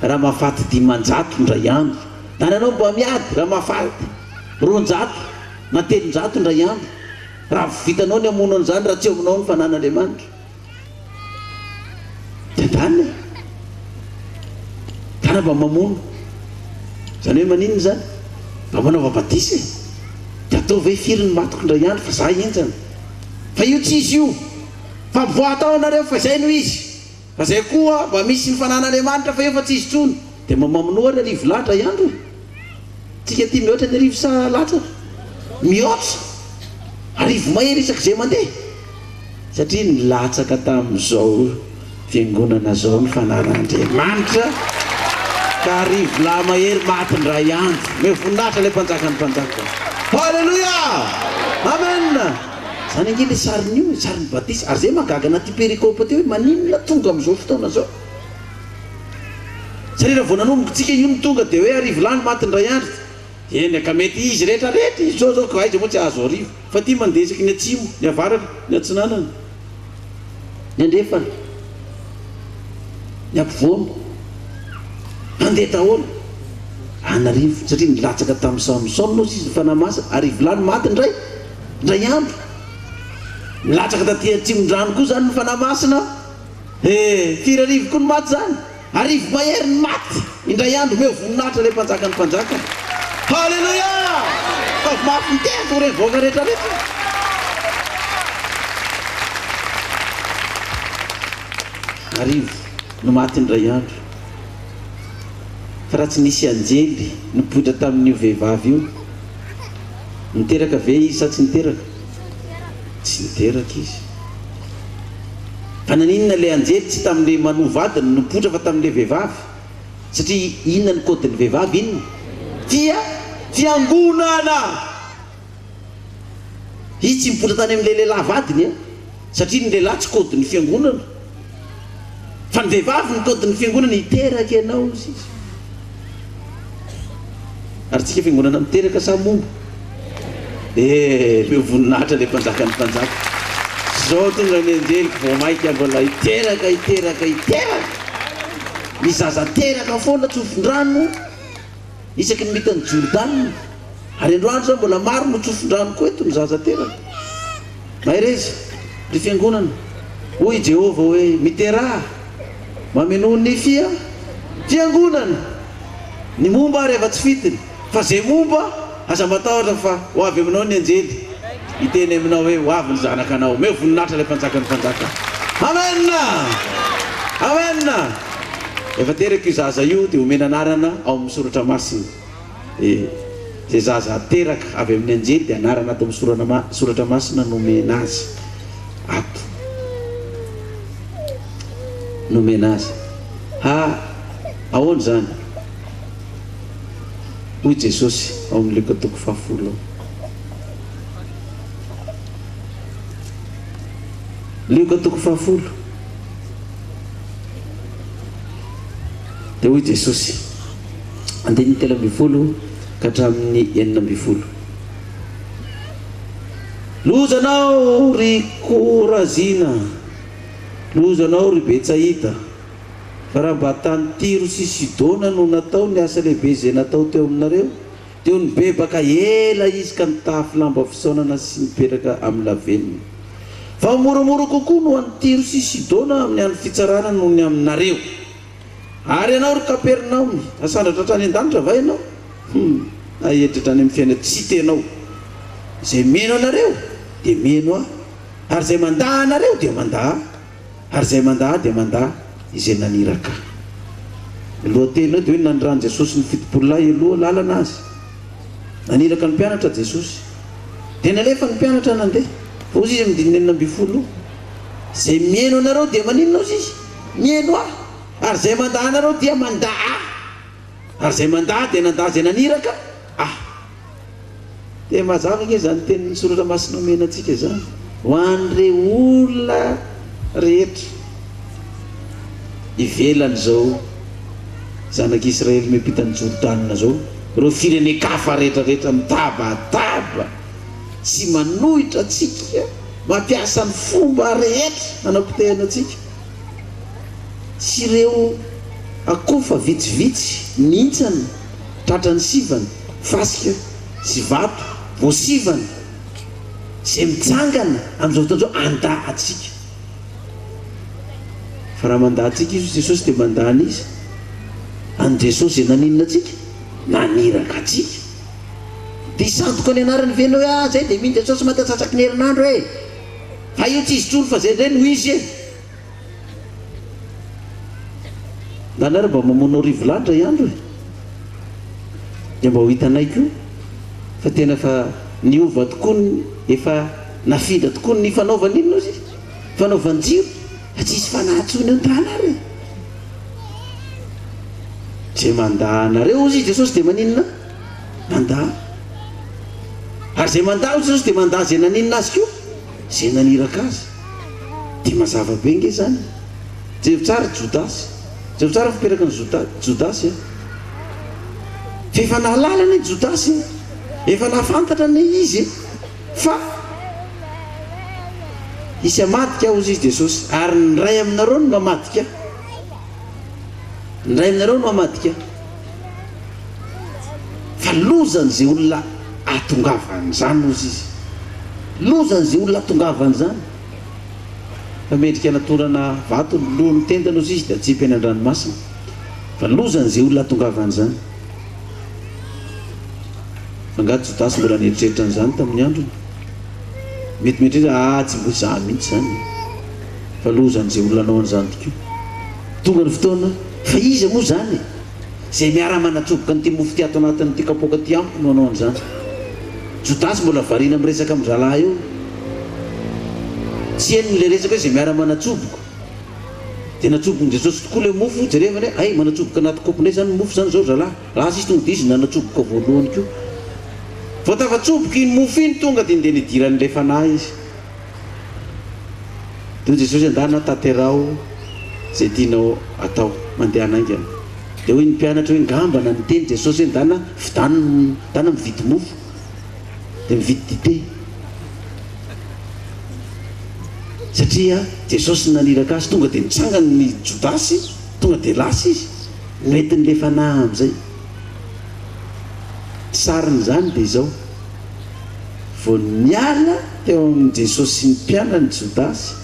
raha mahafaty 500 ndray andro. Dany ianao mba miady raha mahafaty 200 na 300 ndray andro. Raha vitanao ny amono an'izany raha tsy eo aminao ny fanan'Andriamanitra. Dia dany kana mba mamono zany hoe maninona zany mba manaova batisa dia atao ve firy ny matoko ndray andro fa za enjana fa io tsy izy io fa voatao anareo fa izay no izy fa zay koa mba misy ny fanan'Andriamanitra fa eo fa tsy izy tsony dia mamaminoa ary arivo lahatra iandro tsika ty mihoatra ny arivo sa lahatra mihoatra arivo mahery isak'izay mandeha satria nilatsaka tamin'izao fiangonana zao ny fanan'Andriamanitra ka arivo lahy mahery maty ny ray andro mevonahitra ilay mpanjaka ny mpanjaka. Halleluja, amen. Zany ange le sariny io sariny batisa ary zay magaga anaty perikopy teo hoe maninona tonga amin'izao fotoana zao satria raha vao nanomboka tsika io ny tonga dia hoe arivo lahy ny maty ny ray andro eny ka mety izy rehetrarehetra izy zao ka aiza moa tsy azo arivo fa ty mandesaky ny atsimo ny avarana ny atsinanana ny andrefana ny ampivoana mandeha daholo anarivo satria nilatsaka tamin'ny Samson no izy fanamasa arivo lahy ny maty ndray andro. Nilatsaka taty Atsimondrano koa zany ny fanahy masina firy arivo koa ny maty zany arivo mahery ny maty indray andro meo voninahitra ilay mpanjaka ny mpanjaka. Halleluja, fa mafy mitento reny voaka rehetrarehetra. Arivo no maty indray andro fa raha tsy nisy anjely nipoitra tamin'io vehivavy io niteraka ve izy sa tsy niteraka? Tsy niteraka izy fa naninona le anjely tsy tamin'le manovadiny nopotra fa tamin'le vehivavy satria inona ny kodin'ny vehivavy inona fiangonana izy tsy mipotra tany amin'le lehilahy vadiny satria ny lehilahy tsy kodin'ny fiangonana fa ny vehivavy ny kodin'ny fiangonana hiteraka ianao izy ary tsika fiangonana miteraka sa momba le voninahitra le mpanjaka ny mpanjaka zao tonga ny anjeliko vao maika mbola hiteraka ny zaza teraka foana tsofin-drano isaky ny mitany Jordan ary androandro zao mbola maro no tsofin-drano koa eto ny zaza teraka maireza ny fiangonana hoy Jehova hoe miteraha mameno ny fiangonana ny momba ary efa tsy fitiny fa zay momba aza matahotra fa ho avy aminao ny anjely hiteny aminao hoe ho avy ny zanakanao me voninahitra le mpanjaka ny mpanjaka amenna efa teraka io zaza io dia omena anarana ao amin'ny soratra masina zay zaza teraka avy amin'ny anjely dia anarana ato amin'ny soratra masina nomena azy ato nomena azy ahoana zany hoy Jesosy ao amin'ny Luka 10 Luka 10 dia hoy Jesosy andiny 7 ka hatramin'ny 9 lozanao ry Korazina lozanao ry Betsaida fa raha mba tany Tiro sy Sidona no natao ny asa lehibe zay natao teo aminareo teo ny bebaka ela izy ka nitafy lamba fisaonana sy nipetraka amin'ny lavenina fa moramora kokoa no any Tiro sy Sidona amin'ny any fitsarana no ny aminareo ary ianao ry Kapernaomy asandratra hatrany an-danitra va ianao ahetratra any amin'ny fiaina tsy tenao zay meno anareo dia meno ary zay mandaa anareo dia mandaa ary zay mandaa dia mandaa izay naniraka lohatenao dia hoe nandrany Jesosy ny fitopololahy aloha lalana azy naniraka ny mpianatra Jesosy dia nalefa ny mpianatra nandeha fa ozy izy amin'ny 9 zay mieno anareo dia maninona ozy izy mieno ary zay mandaa anareo dia mandaa ary zay mandaa dia nandaa zay naniraka dia mazava nge zany tenin'ny soratra masina omena antsika zany ho an'ireo olona rehetra ivelany zao zanak'Israely mepitany Jordan zao reo firene-kafa rehetrarehetra mitabataba tsy manohitra atsika mampiasa ny fomba rehetra nanapotehana atsika sy ireo akofa vitsivitsy mintsana tratrany sivana fasika sy vato voasivana zay mitsangana amin'izao fotoana zao anda atsika fa raha mandaa atsika izy Jesosy dia mandany izy any Jesosy zay naninona atsika naniraka atsika dia isandoka ny anarany vena hoe zay dia miny Jesosy mahatsatraky ny herinandro fa io tsy izy trolo fa zay ndray no izy na anareo mba mamonao rivolanitra iandro dia mba ho hitanay koa fa tena fa niova tokoa efa nafindra tokoa ny fanaovana inona izy fanaovan-jiro fa tsy isy fanahatsony an-tana ary zay mandaa anareo izy Jesosy dia maninona mandaa ary zay mandaa ozy Jesosy dia mandaa zay naninona azy koa zay naniraka azy dia mazava be nge zany jevo tsara Jodasy jevo tsara fiperaka ny Jodasy fa efa nahalalana i Jodasy efa nahafantatra ny izy fa isy amadika ozy izy Jesosy ary ny ray aminareo no mamadika ny ray aminareo no mamadika fa lozany zay olona atongavany zany ozy izy lozany zay olona atongavany zany fa mendrika anatorana vato loha ny tendana ozy izy dia tsipy any an-dranomasina fa lozany zay olona atongavany zany fangaty Jodasy mbola nieritreritra an'izany tamin'ny androny mety tsy mbo za mihitsy zany fa lozany zay olona anao an'izany tokoa tonga ny fotoana fa izy moa zany zay miara-manatsoboka nyty mofo ty ato anatin'ity kapoaka ty amiko no anao an'izany Jodasy mbola variana miresaka amin'ny zalahy io tsy henony le resaka hoe zay miara-manatsoboko dia natroboky Jesosy tokoa ilay mofo jerevany hoe ay manatroboka anaty kaopy indray zany mofo zany zao zalahy lasa izy tonga dia izy nanatroboka voalohany koa vao tafatroboky iny mofo iny tonga dia ndeha nidiran'ilay fanahy izy dia Jesosy andana tanterao zay tianao atao mandeha anaingana dia hoy ny mpianatra hoe ngambana niteny Jesosy hoe dana mividy mofo dia mividy dite satria Jesosy naniraka azy tonga dia nitsangany ny Jodasy tonga dia lasa izy retin'ilay fanahy amin'izay sariny zany dia izao vao niala teo amin'ny Jesosy sy ny mpianany Jodasy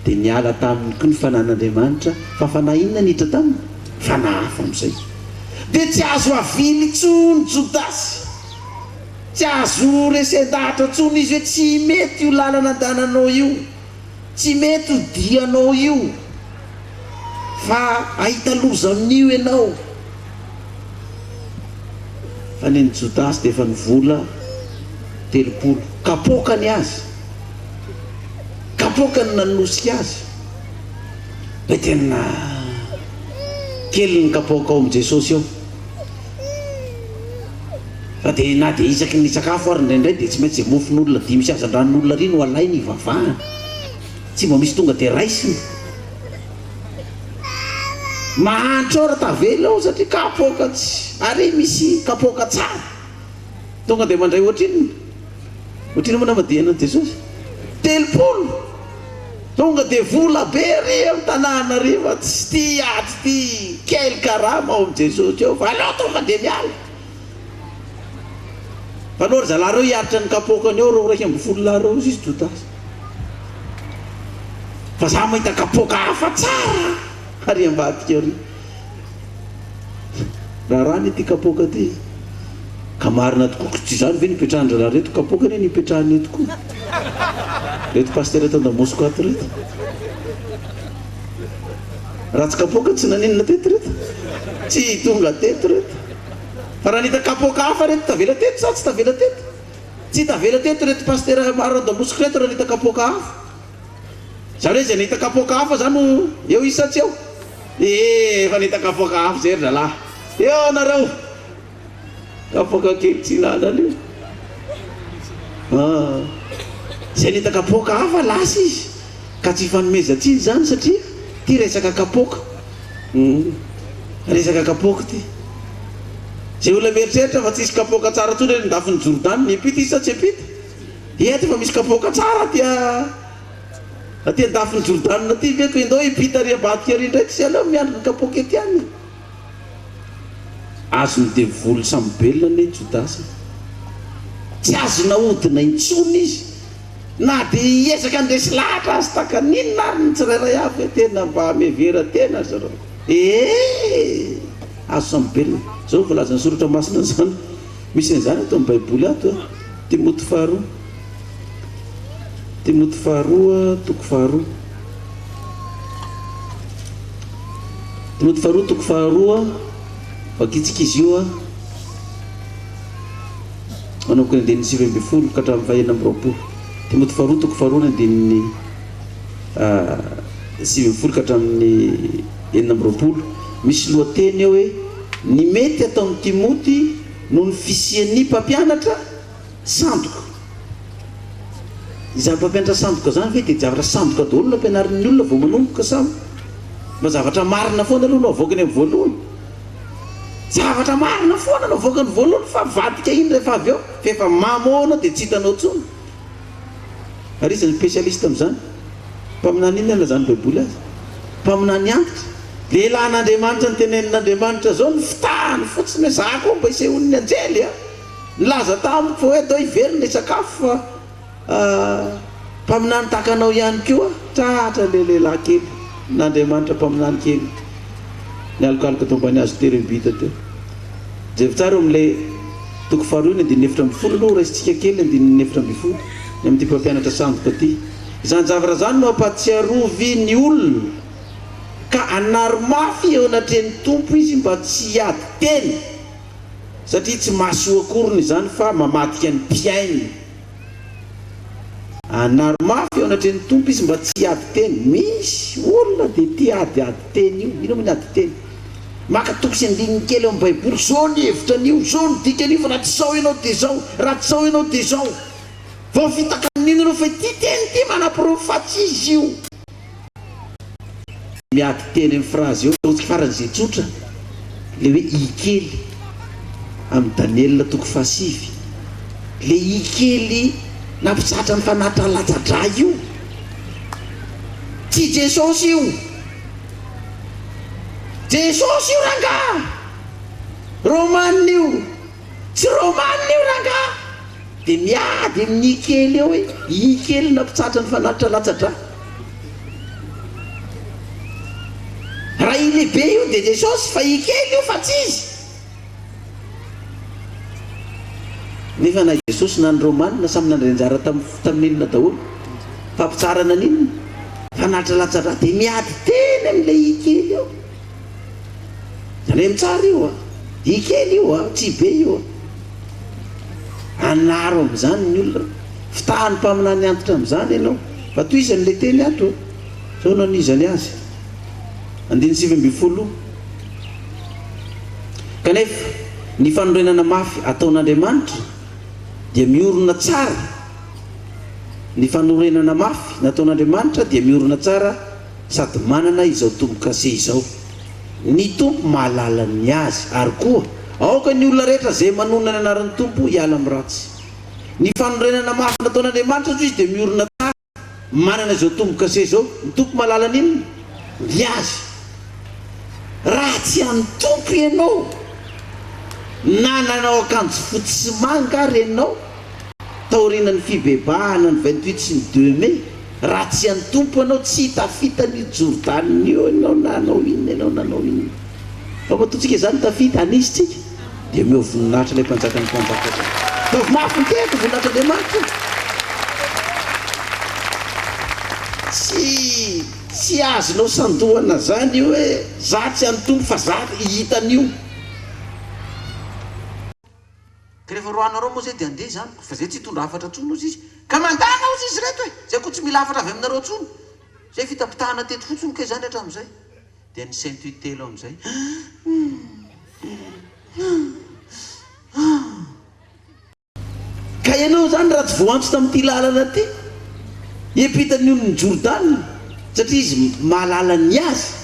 dia niala taminy koa ny fanan'Andriamanitra fa fanahy inona niditra taminy fanahy hafa amin'izay dia tsy azo avily intsony Jodasy tsy azo resen-dahatra intsony izy hoe tsy mety io lalana andananao io tsy mety ho dianao io fa ahita loza amin'io ianao fa neny Jodasy dia efa nivola 30 kapokany azy kapokany nanosika azy hoe tena kely ny kapoka ao amin'i Jesosy ao fa dia na dia isaky ny sakafo ary indraindray dia tsy maintsy zay mofon'olona 5 sy azan-dranon'olona ry no alainy ivavahana tsy mba misy tonga dia raisiny mahantra ao raha tavela ao satria kapoka tsy ary misy kapoka tsara tonga dia mandray ohatrino moa namadiana an Jesosy 30 tonga dia vola be ry amin'ny tanàna ry fa tsy ty aty ty kely karama ao amin'i Jesosy eo fa aleo tonga dia miala fa no ry zalahy reo hiaritra ny kapokany eo reo 2 lahy reo izy Jodasy fa za mahita kapoka hafa tsara ary ambadika ry raha rany ity kapoka ty ka marina tokoa tsy zany ve nipetrahany zalahy reto kapoka ne nipetrahany eto koa reto paster eto andamosiko ato reto raha tsy kapoka tsy naninona teto reto tsy tonga teto reto fa raha nita kapoka hafa reto tavela teto sa tsy tavela teto tsy tavela teto reto paster maro andamosiko reto raha nita kapoka hafa zareo zay nahita kapoka hafa zany eo isatsy eo efa nahita kapoka hafa zay ry zalahy eo anareo kapoka kely tsy hinanana io zay nahita kapoka hafa lasa izy ka tsy fanomezantsiny zany satria ty resaka kapoka resaka kapoka ty zay olona mieritreritra fa tsy isy kapoka tsara tsony hoe ndafiny Jordany nipita izy sa tsy apita eto fa misy kapoka tsara aty andafiny Jordany ty veko indao ipita ry ambadika ry ndraiky sy aleo miandro ny kapoka ety any azony devoly samy belona ne Jodasy tsy azo nahodina intsony izy na dia hiezaka andresy lahatra azy taka ninona ary ny tsirairay avy hoe tena mba mevera tena zareo azo samy belona zao voalaza ny soratra masina zany misy an'izany atao amin'ny baiboly ato Timoty faharoa toko faharoa vakitsika izy io manomboka ny andininy 9 ka hatramin'ny 20 Timoty faharoa toko faharoa ny andininy 9 ka hatramin'ny 20 misy lohateny eo hoe ny mety ataon'ny Timoty no ny fisian'ny mpampianatra sandoka izany mpampianatra sandoka zany ve dia zavatra sandoka daholo no ampianarin'ny olona vao manomboka samy mba zavatra marina foana aloha no avoakany amin'ny voalohany zavatra marina foana no avoakany voalohany fa vadika iny rehefa avy eo fa efa mamoana dia tsy hitanao tsony ary izy ny spesialista amin'izany mpaminany inona zany baiboly azy mpaminany antitra lehilahin'Andriamanitra ny tenenin'Andriamanitra zao ny fitahany fotsiny hoe za koa mba isehon'ny anjely nilaza tamiko fa hoe atao iverina ny sakafo fa mpaminany takanao ihany koa tratra le lehilahy kely n'Andriamanitra mpaminany kely ny alokaloka tao ambany azo terebita teo zay tsara amin'ilay toko faharoa ny 17 aloha raisitsika kely 17 ny amin'ity mpampianatra sandoka ty izany zavatra zany no ampatsiarovy ny olona ka anary mafy eo anatren'ny tompo izy mba tsy hiady teny satria tsy mahasoa akoriny zany fa mamadika ny mpiainy anary mafy ao anatreny tompo izy mba tsy ady teny. Misy olona dia tia ady teny io. Ino moa ny ady teny? Maka toko sy andininy kely eo amin'ny baiboly, zao ny hevitra an'io, zao ny dikan'io, fa raha tsy zao ianao dia zao, raha tsy zao ianao dia zao. Vao fitakan'ino ianao fa ity teny ity manam-pirofo fa tsy izy io. Miady teny amin'ny frazy eo, ohatsy faran'izay tsotra, le hoe i kely amin'ny Daniel toko fahasivy. Le i kely nampitsatra ny fanatra latsa-dra io, tsy Jesosy io. Jesosy io ranga, Romanina io, tsy Romanina io ranga. Dia miady amin'ny i kely eo hoe i kely nampitsatra ny fanatra latsa-dra. Raha i lehibe io dia Jesosy, fa i kely io fa tsy izy. Nefa na Jesosy na ny Romanina samy nandray anjara tamin'inona daholo, fampitsarana n'inona, fanatra latsa-dra. Dia miady teny amin'ilay i kely eo. Zany hoe mitsara io i kely io tsy be io anaro amin'izany ny olona. Fitahany mpaminany antitra amin'izany ianao, fa toy izy n'ilay teny ato zao nanizany azy. 7:20. Kanefa ny fanorenana mafy ataon'Andriamanitra dia miorona tsara. Ny fanorenana mafy nataon'Andriamanitra dia miorona tsara sady manana izao tombo-kase izao. Ny tompo mahalala ny azy, ary koa aoka ny olona rehetra zay manona ny anaran'ny tompo hiala amin'ny ratsy. Ny fanorenana mafy nataon'Andriamanitra izy dia miorona tsara, manana izao tombo-kase izao. Ny tompo mahalala n'inona? Ny azy. Raha tsy any tompo ianao, na nanao akanjo fotsy sy manga ary ianao taorian'ny fibebahana ny 28 sy ny 2 mai, raha tsy any tompo ianao, tsy tafita ny Jordanina io ianao, nanao inona ianao, nanao inona. Fa matoantsika izany tafita anisitsika dia meo voninahitra ilay mpanjaka ny mpanjaka. Fa mafy teko voninahitra Andriamanitra. Tsy azonao sandohana zany hoe za tsy any tompo fa za hitan'io. Ka rehefa roanareo moa zay dia andeha zany, fa zay tsy hitondra hafatra tsony ozy izy, ka mandana ozy izy reto hoe zay koa tsy mila hafatra avy aminareo tsony, zay fitapitahana teto fotsiny ka izany rehetra amin'izay. Dia ny Saint telo amin'izay, ka ianao zany raha tsy voantso tamin'ity lalana ty hiampitany olony Jordanina, satria izy mahalala ny azy.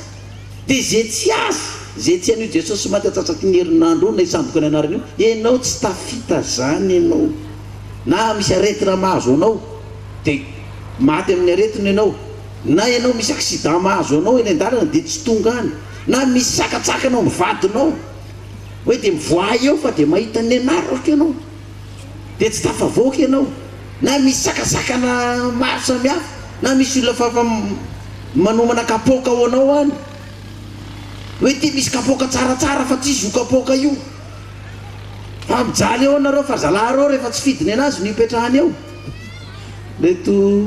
Dia zay tsy azy, zay tsy an'io Jesosy maty atsatsaky ny herinandro na isamboka ny anarany io, ianao tsy tafita zany ianao. Na misy aretina mahazo anao dia maty amin'ny aretina ianao, na ianao misy accident mahazo anao eny an-dalana dia tsy tonga any, na misy sakatsakanao mivadinao hoe dia mivoay eo fa dia mahita ny anarako ianao dia tsy tafavoaka ianao, na misy sakasakana maro samihafa, na misy olona fafa manomana kapoka ao anao any hoe ty misy kapoka tsaratsara fa tsy izy io kapoka io. Fa mijaly eo anareo fa zalareo rehefa tsy fidiny anazy ny ipetrahany eo. Reto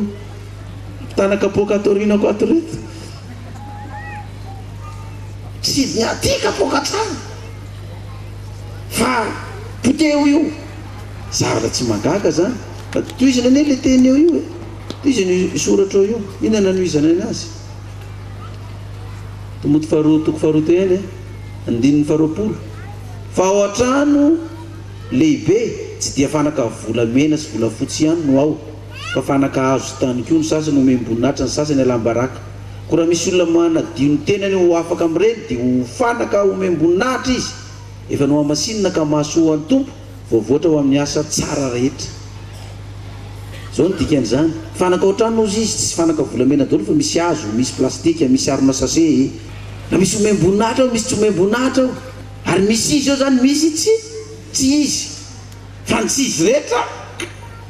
tana kapoka atorinako ato reto, tsy idiny aty kapoka tsara fa poteo io. Zavatra tsy magaga zany, fa toizany ane le teny eo io, toizany isoratra eo io. Inona nanoizana anazy? Tomoto faharoa toko faharoa teny 9:20. Fa ao an-trano lehibe tsy dia fanaka volamena sy volafotsy ihany no ao, fa fanaka hazo tany koa ny sasany omem-boninahitra, ny sasany alam-baraka. Ko raha misy olona manadio ny tenany ho afaka amin'ireny dia ho fanaka omem-boninahitra izy, efa no amasinina ka mahasoa ny tompo, voavoatra ho amin'ny asa tsara rehetra. Zao ny dikan'izany. Fanaka ao an-trano izy tsy fanaka volamena daholo, fa misy hazo, misy plastika, misy harona sase, na misy omem-boninahitra ao, misy tsy omem-boninahitra ao, ary misy izy ao zany, misy tsy izy, fa ny tsy izy rehetra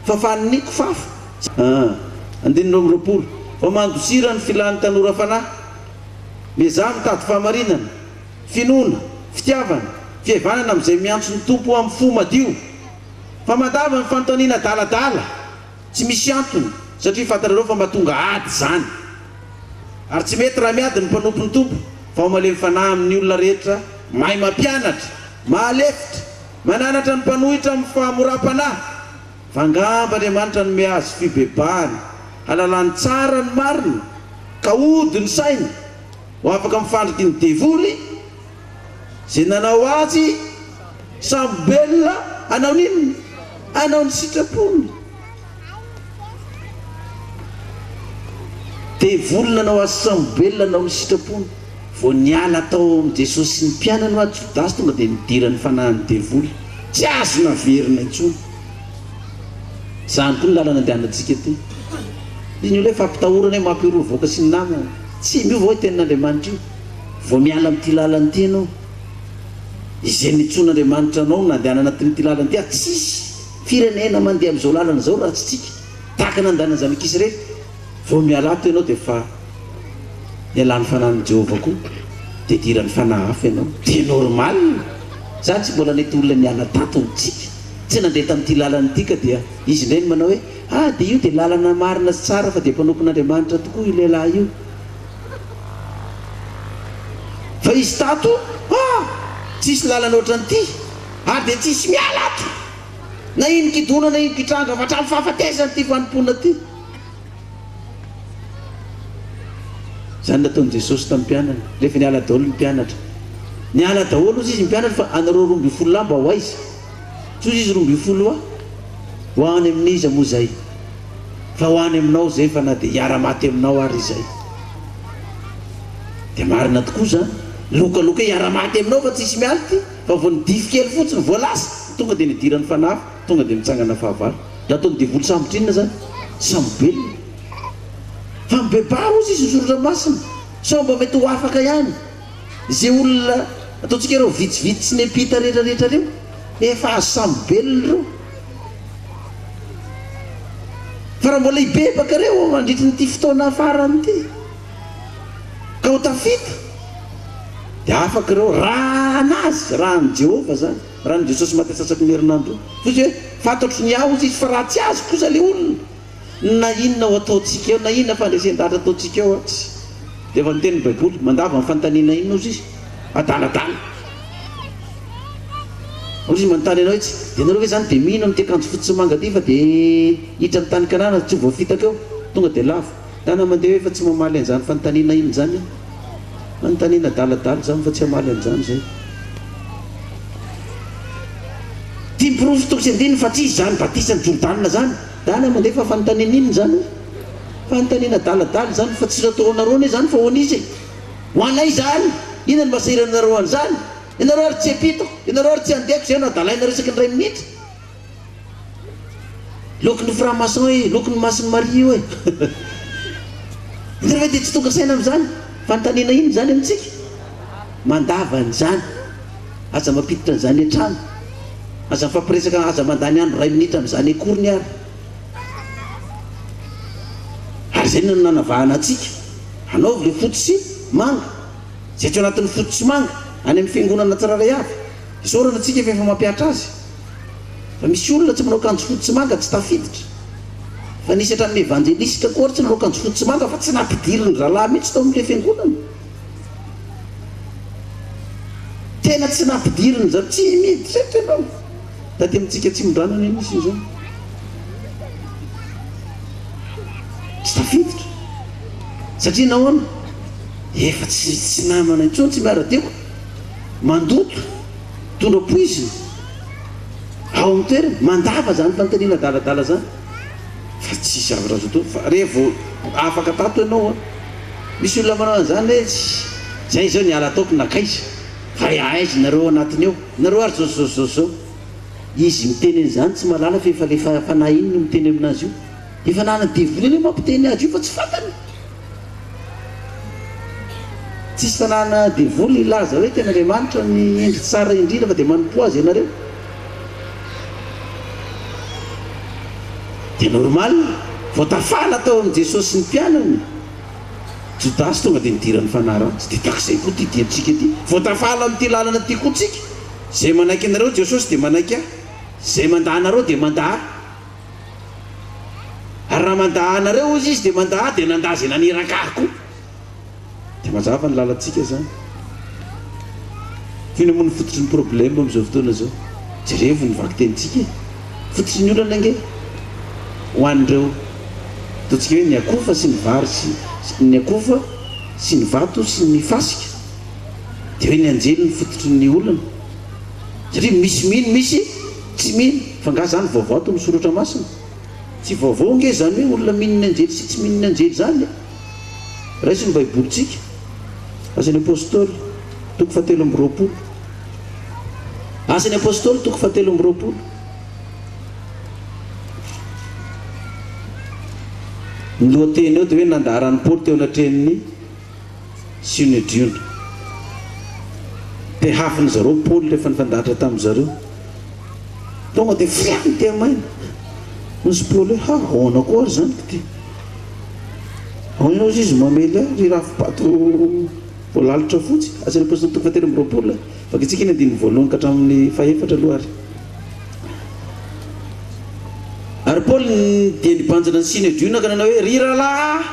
fa faniny kofafa. 9:20. Fa mandosira ny filan'ny tanora fanahy, miazaha mitady fahamarinana, finoana, fitiavana, fihavanana amin'izay miantso ny tompo amin'ny fo madio, fa mandava ny fanontaniana daladala tsy misy antony, satria fantarareo fa mahatonga ady zany. Ary tsy mety raha miady ny mpanompo ny tompo, fa ho malemy fanahy amin'ny olona rehetra mahay mampianatra, mahalefitra, mananatra ny mpanohitra amin'ny fahamoram-panahy, Fangamba-Andriamanitra no mihazo fibebahana, alalany tsara ny marina, ka ody ny saina ho afaka mifandriky ny devoly zay nanao azy sambelona anao ninona, anao ny sitrapony. Devoly nanao azy sambelona anao ny sitrapony, vao niala tao am Jesosy sy ny mpianany ho azy Jodasy tonga dia nidira ny fanahany devoly, tsy azo naverina intsony. Zany koa ny lalana andehanantsika ty. Ny olona fampitahorana hoe mampioroa voaka sy ny namana, tsy miova hoe tenin'Andriamanitra io. Vao miala amin'ity lalana ity ianao, izay nitson'Andriamanitra anao nandehanana anatin'ity lalana ity, tsisy firenena mandeha amin'izao lalana zao raha tsy tsika. Tahaka nandehanana zanak'isy rehetra, vao miala ato ianao dia fa nialany fanahin'i Jehovah koa, dia dirany fanahy hafa ianao. Dia normal. Za tsy mbola nety olona niala tato amintsika, tsy nandeha tamin'ity lalana ity ka dia izy indray no manao hoe dia io dia lalana marina sy tsara fa dia mpanompon'Andriamanitra tokoa io lehilahy io. Fa izy tato tsisy lalana ohatran'ity, dia tsisy miala ato, na ino kidona na ino kitranga fa hatramin'ny fahafatesana ity fanompoana ity. Zany nataon'i Jesosy tamin'ny mpianany rehefa niala daholo ny mpianatra. Niala daholo izy mpianatra fa anareo 12 lamba ho aiza, tsy izy 12 ho any amin'iza moa zay, fa ho any aminao zay fa na dia hiara-maty aminao ary izay. Dia marina tokoa zany, lokaloka hiara-maty aminao fa tsisy miala ty, fa vao nidify kely fotsiny voalasa tonga dia nidirany fanahy, tonga dia mitsangana fahavalo. Nataony devoly sambotrinona zany, sambobelona. Fa mibebaha ozy izy soratra masina, sao mba mety ho afaka ihany. Izay olona ataontsika ireo vitsivitsy sy nepita rehetrarehetra reo, efa azo sambobelona reo. Fa raha mbola hibebaka reo mandritra nyity fotoana farany ity, ka ho tafita, dia afaka reo raha anazy, raha ny Jehovah zany, raha ny Jesosy mahatetsatsaky ny herinandro. Fosy hoe fantatro ny aho izy fa raha tsy azo kosa le olona, na inona ho ataontsika eo, na inona fandresen-dahatra ataontsika eo tsy. Dia efa niteny Baiboly, mandava nyfantaniana inona ozy izy, adaladala. Ozy izy manontany anao itsy, dia nareo hoe zany dia mino amin'ity akanjo fotsy sy manga ty fa dia hitra ny tany Kanana tsy ho voafitaka eo, tonga dia lavo. Tana mandeha hoe fa tsy mamaly an'izany fanontaniana ino zany, fanontaniana adaladala zany fa tsy hamaly an'izany zay. Timpirofo toko sy andiny fa tsy zany batisany Jordanina zany, dana mandeha fa fanontaniana ino zany, fanontaniana adaladala zany fa tsy natao anareo ne zany fa hoana izy ho anay zany. Ina ny masairanareo an'izany, ianareo ary tsy apitako, ianareo ary tsy andeko, zay no adalaina resaky ny ray minitra. Lokon'ny framason hoe lokon'ny masiny Maria hoe ianareo hoe dia tsy tonga saina amin'izany, fanontaniana ino zany amintsika, mandava an'izany, aza mampiditra an'izany an-trano, aza mifampiresaka, aza mandany andro ray minitra amin'izany akoriny ary. Ary zay no nanavahana antsika, anaovy le fotsy sy manga, zay tsy anatin'ny fotsy sy manga any amin'ny fiangonana tsiraray avy, isaorana antsika efa mampiatra azy. Fa misy olona tsy manao akanjo fotsy sy manga tsy tafiditra, fa nisy hatramin'ny evanjelista koa tsy manao akanjo fotsy sy manga fa tsy nampidiriny rahalahy mihitsy tao amin'ilay fiangonana, tena tsy nampidiriny zany, tsy miditra eto ianao. Taty amintsika tsy mondranana iny misy izany, tsy tafiditra satria nahoana efa tsy namana intsony, tsy miara-teko, mandoto tondra poizina ao amin'ny toerana, mandava zany fanontaniana adaladala zany, fa tsy zavatra azo atao. Fa rehefa afaka tato ianao, misy olona manao an'izany hoe zay zao niala ataoko nakaiza, fa aiza nareo anatiny eo, nareo ary zao. Izy miteny an'izany tsy malala fa efa le fanahy iny no miteny aminazy io, efa nana devoly iny mampiteny azy io fa tsy fantany. Tsisy tanàna devoly ilaza hoe tena Andriamanitra ny endry tsara indrindra fa dia manompo azy ianareo. Dia normal, vao tafana tao amin'i Jesosy sy ny mpianany, Jodasy tonga dia nidirany fanahy ratsy. Dia takizay koa ty diantsika ty, vao tafana amin'ity lalana ty koa tsika, zay manaiky anareo Jesosy dia manaiky ahy, zay mandaha anareo dia mandaha, ary raha mandaha anareo izy dia mandaha, dia nandaha zay naniraka ahy koa. Dia mazava ny lalantsika zany. Fino moa ny fototry ny problème amin'izao fotoana zao, jerevy ny vaky tenitsika, fototry ny olana ange ho an'ireo ataontsika hoe ny akofa sy ny vary sy ny akofa sy ny vato sy ny fasika dia hoe ny anjely ny fototry ny olona satria misy mino misy tsy mino fa nga zany vaovao to misoratra masina tsy vaovao nge zany hoe olona minony anjely sy tsy minony anjely zany raisy ny baibolitsika asan'ny apôstôly toko 7:20 asan'ny apôstôly toko 7:20 ny lohateny eo dia hoe nandaran'ny Paoly teo anatrenin'ny Synediona dia hafiny zareo Paoly rehefa nifandahatra tamin'izareo tonga dia fiany tia maina misy Paoly hoe ahoana koa ary zany ty ahoana izy mamely ry rafipato voalalitra fotsy asan'ny apôstôly toko 7:20 fa itsika iny andiny voalohany ka hatramin'ny 4 aloha ary Paoly dia nibanjana ny Synediona ka nanao hoe ry rahalahy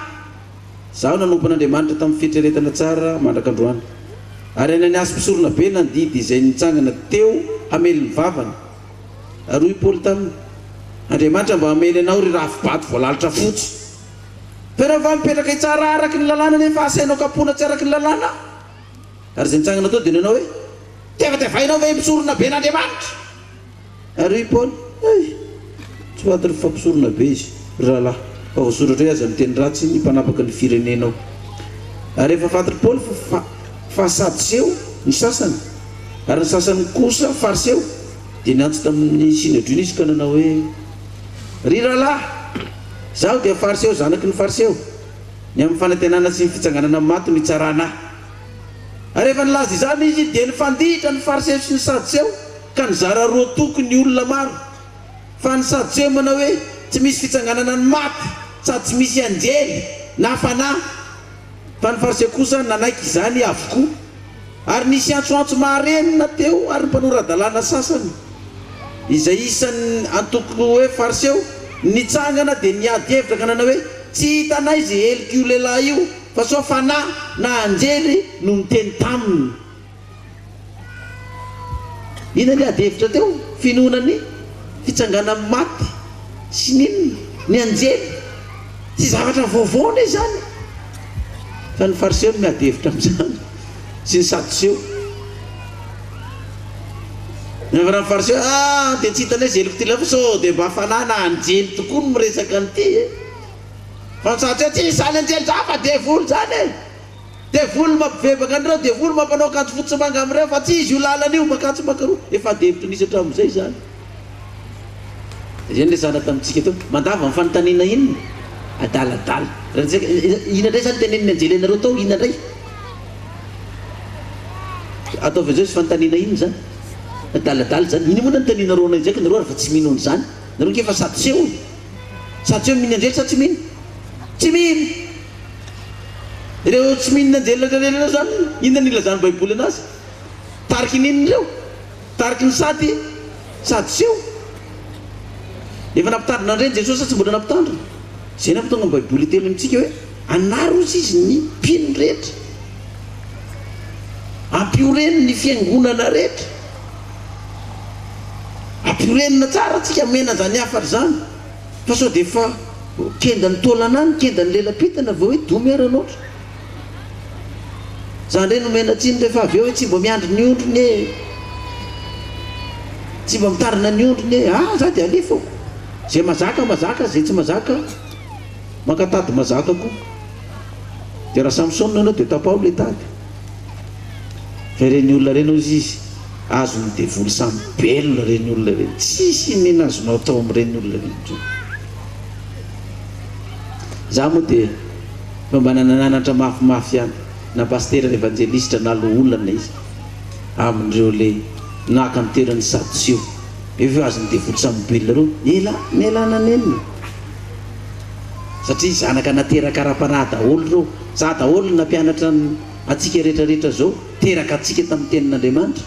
zaho nanompan'Andriamanitra tamin'ny fitreretana tsara mandrakandroany ary any asy mpisorona be nandidy izay nitsangana teo hamely ny vavany ary hoy Paoly taminy Andriamanitra mba hamely anao ry rafibato voalalitra fotsy fa rehefa mipetraka itsara araky ny lalàna nefa asainao kapoana tsy araky ny lalàna ary izay nitsangana tao dia nanao hoe tevatevainao ve misorona be n'Andriamanitra ary hoy Paoly tsy faty ny fampisorona be izy rahalahy fa voasoratra hoe aza miteny ratsy ny mpanapaka ny firenenao ary rehefa fatry Paoly fa sadiseo ny sasany ary ny sasany kosa fariseo dia niantso tamin'ny Synediona izy ka nanao hoe ry rahalahy zaho dia fariseo zanaky ny fariseo ny amin'ny fanantenana sy ny fitsanganana maty no itsarana ary rehefa nilaza izany izy dia nifandihitra ny fariseo sy ny sadiseo ka nizara roa toko ny olona maro fa ny sadiseo manao hoe tsy misy fitsanganana ny maty sady tsy misy anjely na fanahy fa ny fariseo kosa nanaiky izany avokoa ary nisy antsoantso maharenina teo ary mpanorandalàna sasany izay isan'ny antoko hoe fariseo nitsangana dia niady hevitra ka nanao hoe tsy hitanay izay heliko io lehilahy io fa soa fanahy na anjely no miteny taminy ina niady hevitra teo finoana ny fitsangana maty sy ninona ny anjely tsy zavatra vaovaona izany fa ny fariseo no miady hevitra amin'izany sy ny sadiseo navara ny fariseo dia tsy hitanay izy heliko ty lafa so dia mba fanahy na anjely tokoa no miresaka an'ity fa ny sadiseo tsy izany anjely za fa devoly zany devoly mampivebaka an'ireo devoly mampanao akanjo fotsy manga amin'ireo fa tsy izy io lalana io makanjo makaroa efa ady hevitra nisy hatramin'izay zany zany le sana tamintsika teo mandava ny fanontaniana inona adaladala ina ndray zany teneniny anjely anareo tao ina ndray ataovy zao sy fanontaniana ino zany adaladala zany iny moa nanontanianareo anay ndraiky nareo ary fa tsy mino an'izany nareo ngefa sadiseo mino anjely sa tsy mino tsy mino ireo tsy minona anjely reo zany inona nilazany baiboly anazy tariky ninony reo tariky ny sadiseo efa nampitandrina andreny Jesosy sa tsy mbola nampitandrina zay nampitonga baiboly telo amintsika hoe anaro izy izy ny mpino rehetra ampioreniny ny fiangonana rehetra ampiorenina tsara tsika mena zany hafatra zany fa sao dia efa kenda ny taolana any kenda ny lelapitana vao hoe domy aranaotra zany reny nomena tsiny rehefa avy eo hoe tsy mba miandry ny ondrony e tsy mba mitandrina ny ondrony e za dia alefako zay mazaka zay tsy mazaka mankatady mazaka koa dia raha Samsona anao dia tapao le tady fa reny olona reny ozy izy azo ny devoly samy belona reny olona reny tsisy nena azonao atao amin'ireny olona reny za moa dia fa mba nananatra mafimafy ihany na pastera ny evangelistra na lo olana izy amin'ireo le naka ny terany sadiseo efa azo ny devoly samy belona reo nelana nenina satria zanaka nateraka ara-panahy daholo reo za daholo nampianatra atsika rehetrarehetra zao teraka atsika tamin'ny tenin'Andriamanitra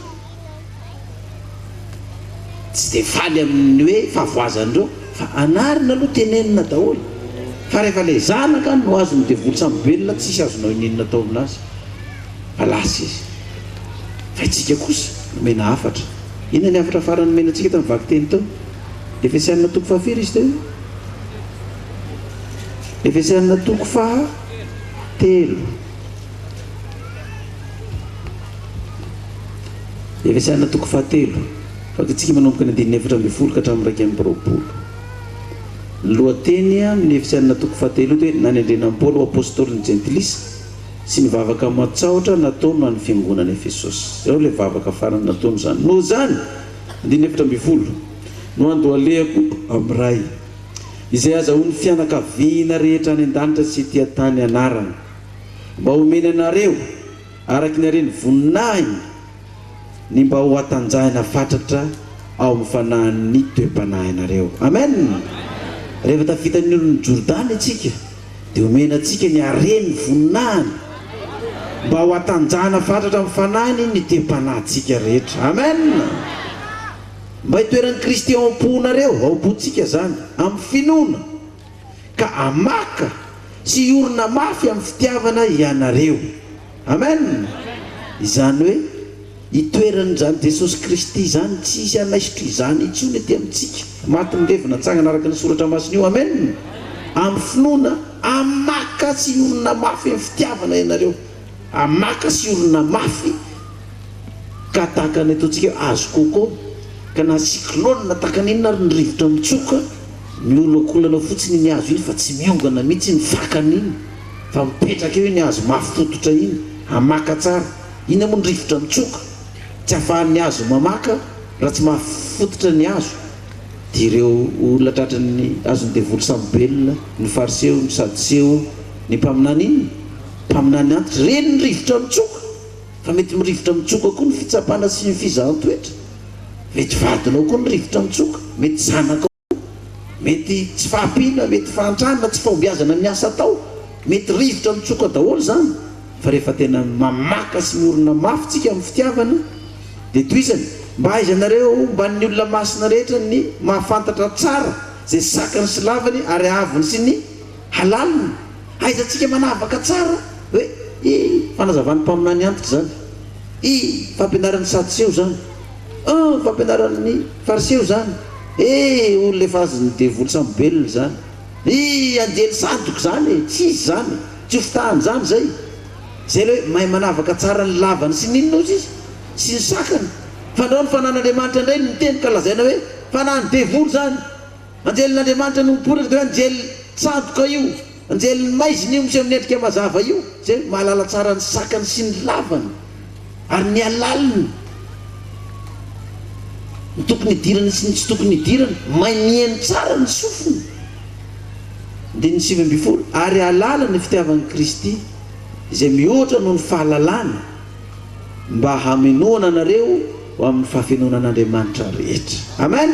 tsy dia faly amin'ny hoe fahavoazan'ireo fa anarina aloha tenenina daholo fa rehefa le zanaka no azo ny devoly samy belona tsisy azonao ininona tao aminazy fa lasa izy fa itsika kosa nomena hafatra inona ny hafatra farany nomena antsika tamin'ny vaky teny tao Efesianina 4:7 izy teo Efesiana toko faha telo. Efesiana toko faha telo. Fakitsika manomboka ny 14 ka hatramin'ny 20. Lohateny amin'ny Efesiana toko faha telo hoe nanendrena Paoly apôstôly ny Jentilisa sy ny vavaka matsaotra nataony ho an'ny fiangonana Efesosy. Zao le vavaka farany nataony zany. Noho zany 14 no andohalehako amin'ny ray izay azahoany fianakaviana rehetra any an-danitra sy ety tany anarana mba homeny anareo araka ny hareny voninahiny ny mba ho atanjahina fatratra ao amin'ny fanahin'ny toe-panahinareo. Amen. Rehefa tafitan'ny olon'ny Jordany atsika dia homena atsika ny hareny voninahiny mba ho atanjahina fatratra amin'ny fanahiny ny toe-panahintsika rehetra. Amen. Mba hitoeran'ny Kristy ao am-ponareo, ao am-pontsika zany amin'ny finoana ka amaka sy orona mafy amin'ny fitiavana ianareo. Amen. Izany hoe hitoeran' zany Jesosy Kristy zany tsy isy anaisitro izany intsony ety amintsika. Maty nirevina tsangana araka ny soratra masina io. Amen. Amin'ny finoana amaka sy orona mafy amin'ny fitiavana ianareo. Amaka sy orona mafy ka tahaka ny ataontsika azo koko ka na cyclone na takan'inona ary ny rivotra mitsoka mioloakolana fotsiny ny hazo iny fa tsy miongana mihitsy ny fakany iny fa mipetraka eo ny hazo mafy fototra iny amaka tsara. Ina moa ny rivotra mitsoka tsy ahafahan'ny hazo mamaka raha tsy mahafototra ny hazo. Dia ireo olona tratran'ny azony devolo sambelona ny fariseo ny sadiseo ny mpaminany iny mpaminany antitra reny ny rivotra mitsoka fa mety mirivotra mitsoka koa ny fitsapana sy ny fizahan-toetra. Mety vadinao koa ny rivotra mitsoka, mety zanaka mety tsy fahampiana, mety fahantranana, tsy fahombiazana miasa tao, mety rivotra mitsoka daholo zany. Fa rehefa tena mamaka sy miorona mafy tsika amin'ny fitiavana dia toizany mba aizanareo mba ny olona masina rehetra ny mahafantatra tsara zay sakany sy lavany ary avony sy ny halaliny. Aizantsika manavaka tsara hoe fanazavany mpaminany antitra zany, fampianaran'ny sadiseo zany, fampianaran'ny fariseo zany, olona efa azony devolo sambelona zany, anjely sandoka zany, tsisy zany, tsy hofitahany zany zay. Zay le hoe mahay manavaka tsara ny lavany sy ninona ozy izy sy ny sakany. Fandrao ny fanan'Andriamanitra indray ny teny ka lazaina hoe fanahany devolo zany. Anjelin'Andriamanitra no miporaka dia anjely sandoka io, anjely maiziny io misy amin'ny endrika mazava io. Zay mahalala tsara ny sakany sy ny lavany ary ny alaliny, ny tokony hidirana sy ny tsy tokony hidirana, mahay mihaino tsara ny sofiny. Dia ny 7 ary alala ny fitiavan'i Kristy izay mihoatra noho ny fahalalana mba hamenoana anareo ho amin'ny fahafenoana an'Andriamanitra rehetra. Amen.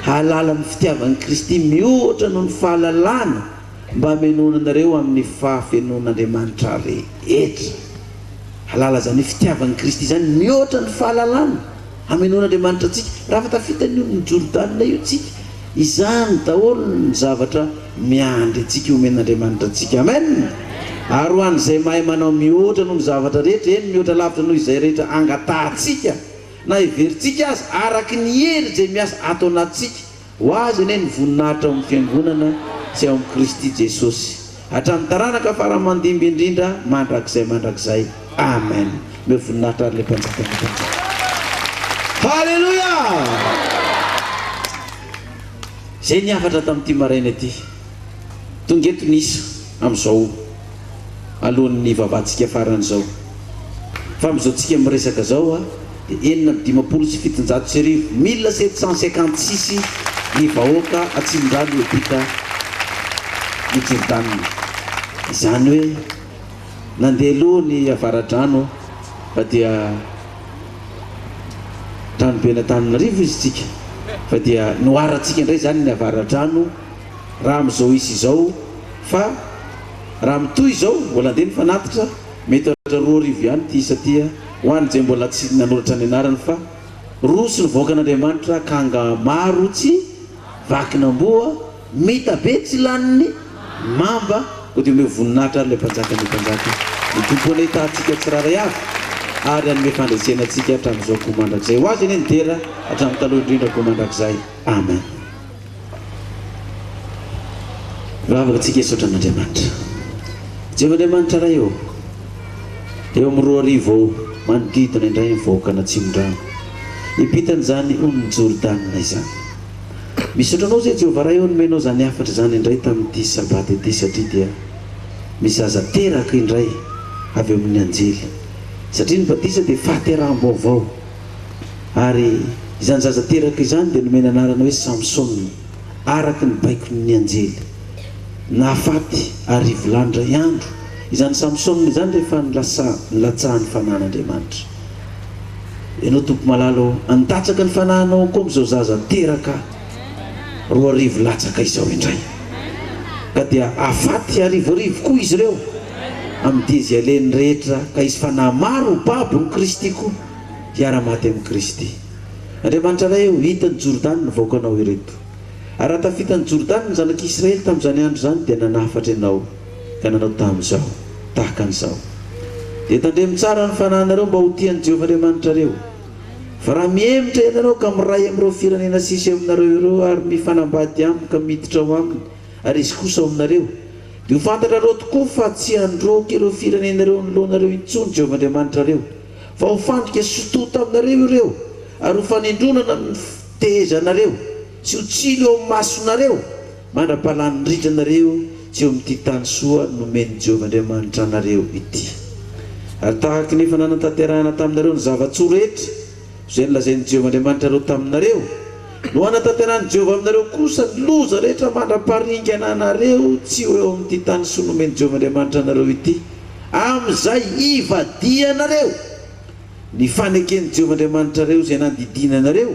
Halala ny fitiavan'i Kristy mihoatra noho ny fahalalana mba hamenoana anareo amin'ny fahafenoana an'Andriamanitra rehetra. Halala zany fitiavan'i Kristy zany mihoatra ny fahalalana hamenoana Andriamanitra tsika. Raha fa tafitany ny Jordana io tsika, izany daholo ny zavatra miandry antsika omen'Andriamanitra tsika. Amen. Ary ho an'izay mahay manao mihoatra noho ny zavatra rehetra, eny mihoatra lavitra noho izay rehetra angatahantsika na hiverintsika azy araky ny hery izay miasa ato anatintsika ho azy eny ny voninahitra amin'ny fiangonana sy ao amin'ny Kristy Jesosy hatramin'ny taranaka fara-mandimby indrindra mandrakizay. Amen. Me voninahitra ary le mpanjaka. Halleluja. Zay niafatra tamin'ity maraina ity tonga eto nisa amin'izao alohan'ny vavatsika faran'izao fa amin'izao tsika miresaka zao dia 1756 ny vahoaka Atsimondrano epika ny Jordana. Izany hoe nandeha aloha ny avaradrano fa dia Ranoben'Antananarivo izy tsika fa dia noaratsika indray zany ny avaradrano raha amin'izao izy izao. Fa raha mitoy izao mbola andeha ny fanatitra mety 2 arivo ihany ty isa ty ho any zay mbola tsy nanoratra ny anarany fa roso ny vahoaka an'Andriamanitra ka anga maro tsy vakinam-boa mitabe tsy laniny mamba ko dia me voninahitra ary le mpanjaka ny mpanjaka ny tompony hitantsika tsiraray avy ary anome fandresena antsika hatramin'izao komandrak'izay ho azy eny ny dera hatramin'ny taloha indrindra komandrak'izay. Amen. Vavaka tsika isotra an'Andriamanitra. Jehovah'Andriamanitra raha eo amin'ny 2 manodidina indray mivoaka na Tsimondrano. Ipitan'izany on'ny Jordanina izany. Misotranao zay Jehovah raha eo nomenao zany afatra zany indray tamin'ity sabaty ity satria dia mizaza teraka indray avy amin'ny anjely. Satria ny batisa dia fahateraham-baovao. Ary izany zaza teraka izany dia nomena anarana hoe Samson araka ny baikon'ny anjely. Nahafaty arivo landra andro izany Samson izany rehefa nilatsahan'ny fanan'Andriamanitra. Ianao tompo malalo andatsaka ny fananao koa amin'izao zaza teraka 2 latsaka izao indray. Ka dia afaty arivoarivo koa izy ireo amin'ny dizy aleny rehetra ka izy fanahy maro babon'ny Kristy koa hiara-maty amin'ny Kristy. Andriamanitra raha eo hitany Jordan nivoaka anao ireto. Ary raha tafitany Jordan ny zanak'Israely tamin'izany andro zany dia nanafatra ianao ka nanao tamin'izao tahaka an'izao. Dia tandremo tsara ny fananareo mba ho tian'i Jehovah'Andriamanitra reo. Fa raha mihemitra ianareo ka miray amin'ireo firenena sisy aminareo ireo ary mifanambady aminy ka miditra ao aminy ary izy kosa ao aminareo, dia ho fantatrareo tokoa fa tsy handroky ireo firenenareo ny loanareo intsony Jehovah'Andriamanitra reo, fa ho fandrika sotota aminareo ireo ary ho fanindronana ny fitehezanareo sy ho tsilo eo amin'ny masonareo mandra-pahalanindritra anareo sy eo amin'ity tany soa nomeny Jehovah'Andriamanitra anareo ity. Ary tahaka ny efa nanantanterahana taminareo ny zava-tsoa rehetra izay nolazain'i Jehovah'Andriamanitra reo taminareo, no hanatanterahany Jehovah aminareo kosa ny loza rehetra mandra-paharingana anareo tsy ho eo amin'ity tany soa nomeny Jehovah'Andriamanitra anareo ity, amin'izay ivadianareo ny faneken'ny Jehovah'Andriamanitra reo izay nandidina anareo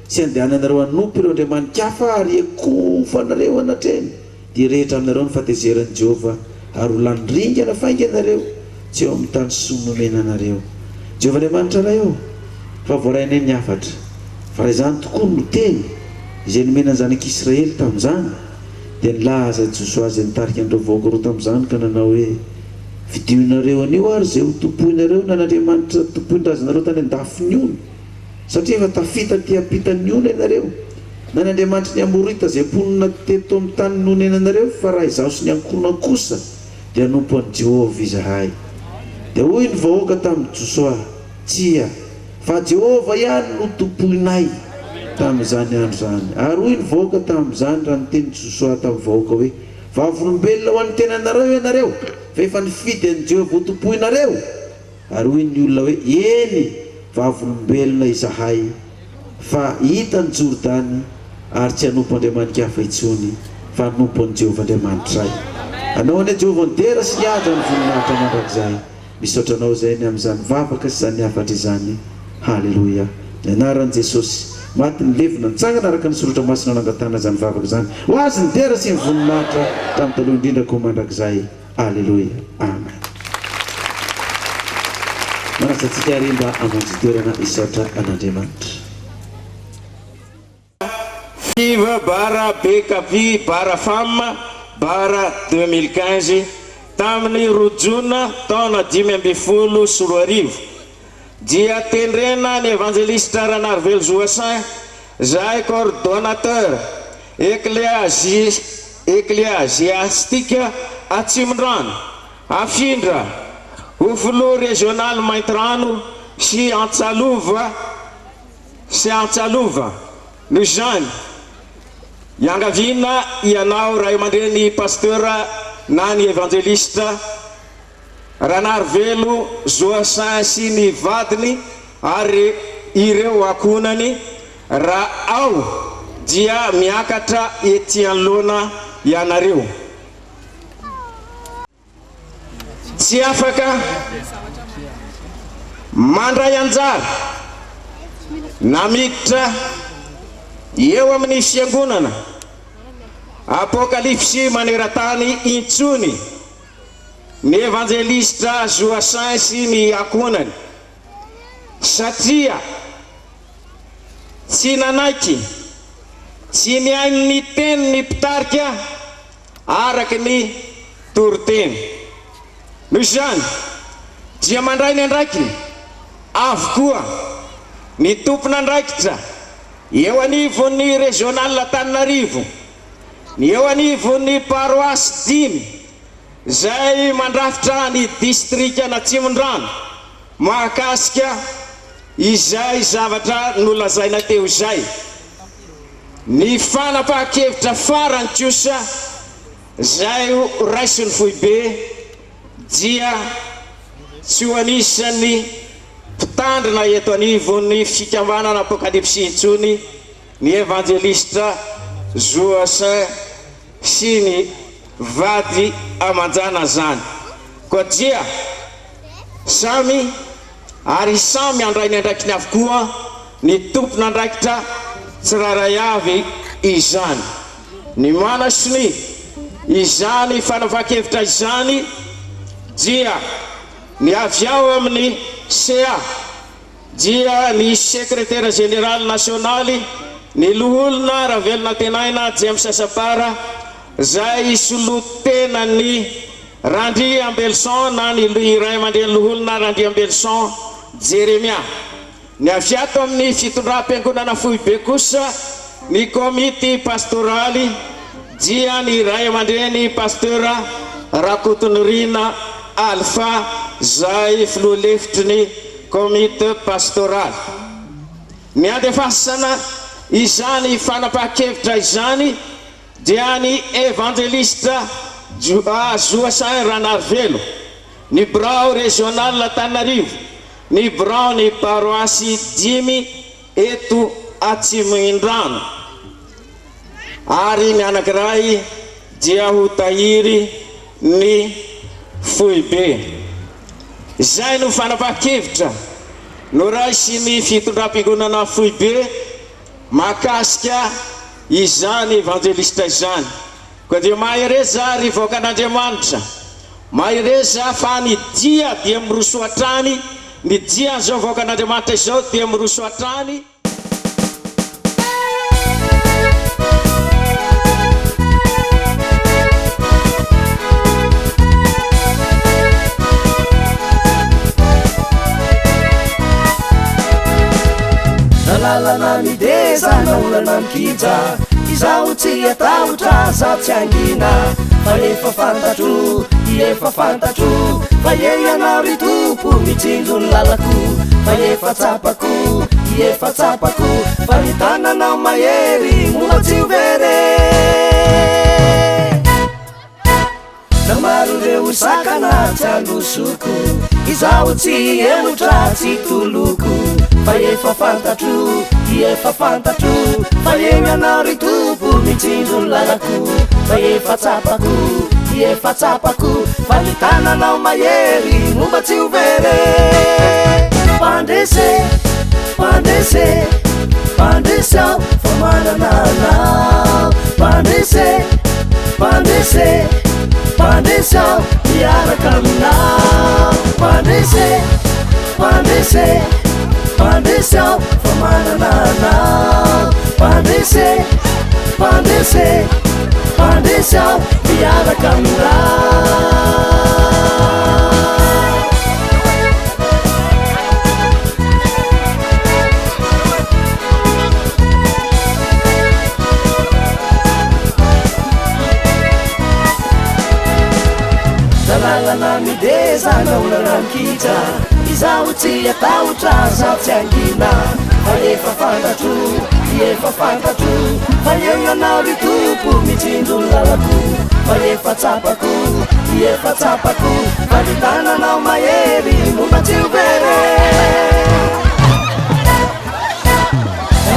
sy andehananareo hanompo ireo andriamanin-kafa ary ekofanareo anatreny. Dia rehetra aminareo ny fahatezeran'i Jehovah ary ho lanindringana fainganareo tsy eo amin'ny tany soa nomena anareo. Jehovah'Andriamanitra raha eo fa voaraina ny afatra, fa raha izany tokoa no teny izay nomena ny zanak'Israely tamin'izany dia nilaza Josoa izay nitarika andreo vahoaka roa tamin'izany ka nanao hoe vidinareo anio ary izay ho topoinareo na n'Andriamanitra topoin-drazanareo tany an-dafiny ono, satria efa tafita ty ampitan'ny ona ianareo na n'Andriamanitra ny amorita izay mponina teto amin'ny tany nonenanareo, fa raha izaho sy ny ankohona kosa dia hanompo an'i Jehovah izahay. Dia hoy ny vahoaka tamin'i Josoa, tsia fa Jehovah ihany no topoinay tamin'izany andro zany. Ary hoy ny vahoaka tamin'izany raha niteny Josoa tamin'ny vahoaka hoe vavolombelona ho an'ny tenanareo ianareo fa efa nifidy an'i Jehovah ho topoinareo. Ary hoy ny olona hoe eny vavolombelona izahay fa hitany Jordany ary tsy hanompo andriamanin-kafa intsony fa hanompo an'i Jehovah'Andriamanitra iray. Anao ane Jehovah nidera sy nihaja ny voninahitra mandrakizay. Misaotranao izay ny amin'izany vavaka sy izany afatra izany. Halleluja. Ny anaran'i Jesosy maty ny levina nitsangana araka ny soratra masina nangatana izany vavaka izany. Ho azy nidera sy ny voninahitra tamin'ny taloha indrindra koa mandrakizay. Halleluja. Amen. Manasantsika ary mba hamonjy toerana isaotra an'Andriamanitra. Viva bara BKV bara femme bara 2015 tamin'ny rojona taona 2010 dia tendrena ny évangéliste Ranarvel Joassin, zay coordonnateur ecclésiastique à Tsimondrano, afindra ho filoha régional Maintrano sy Antsalova no zany iangavina ianao ray aman-dreny pasteur na ny évangéliste Ranarvelo Joassin sy ny vadiny ary ireo akonany raha ao dia miakatra ety anoloana ianareo. Tsy afaka mandray anjara namiditra eo amin'ny fiangonana Apocalypse maneran-tany intsony ny évangéliste Joassin sy ny akonany, satria tsy nanaiky tsy niainy ny teny ny mpitarika araky ny toriteny. Noho izany dia mandray ny andraikiny avokoa ny tompona andraikitra eo anivon'ny régional Antananarivo ny eo anivon'ny paroasy dimy zay mandrafitra ny distrika Natsimon-drano mahakasika izay zavatra nolazaina teo izay. Ny fanapahan-kevitra farany kosa zay raisiny foibe dia tsy ho anisan'ny mpitandrina eto anivon'ny fikambanana apokalypsy intsony ny evangelista Joasin sy ny vady amanjana zany koa dia samy ary samy andrainy andraikiny avokoa ny tompona andraikitra tsiraray avy izany. Ny manasiny izany fanavankevitra izany dia ny avy ao amin'ny CA dia ny secrétaire général nationaly ny loholona Ravelona Tenaina James Sasapara zay solotena ny Randri Ambelson na ny iray aman-dreny loholona Randri Ambelson Jeremia. Ny avy ato amin'ny fitondram-piangonana foibe kosa ny komity pastoraly dia ny iray aman-dreny pasteur Rakotonirina Alpha zay filoha lefitry ny komity pastoraly. Ny andefasana izany fanapahan-kevitra izany dia ny evangelista Joasin Ranarvelo, ny brao régional Antananarivo, ny brao ny paroasy dimy eto Atsimo-Indrano, ary ny anankiray dia ho tahiry ny foibe. Zay no fanapahan-kevitra no raisy ny fitondram-piangonana foibe mahakasika izany evangelista izany. Koa dia mahereza rivoaka an'Andriamanitra, mahereza fa ny dia miroso hatrany, ny dia zao voaka an'Andriamanitra izao dia miroso hatrany. Lalana mideza naolana mikija izao tsy atahotra za tsy angina fa efa fantatro efa fantatro fa eny anao ry tompo mitsinjo ny lalako fa efa tsapako fa ny tananao mahery momba tsy ho very na maro reo sakana tsy andosoko izao tsy emotra tsy toloko fa efa fantatro fa eny anao ry tompo mitsinjo ny lalako fa efa tsapako fa ny tananao mahery momba tsy ho very pandrese aho fa manananao pandrese aho miaraka aminao pandrese aho fa manananao pandrese aho miaraka aminao. Lalana mideza naolana mikitra izao tsy atahotra za tsy angina fa efa fantatro fa eny anao ry tompo mitsinjo ny lalako fa efa tsapako fa ny tananao mahery momba tsy ho very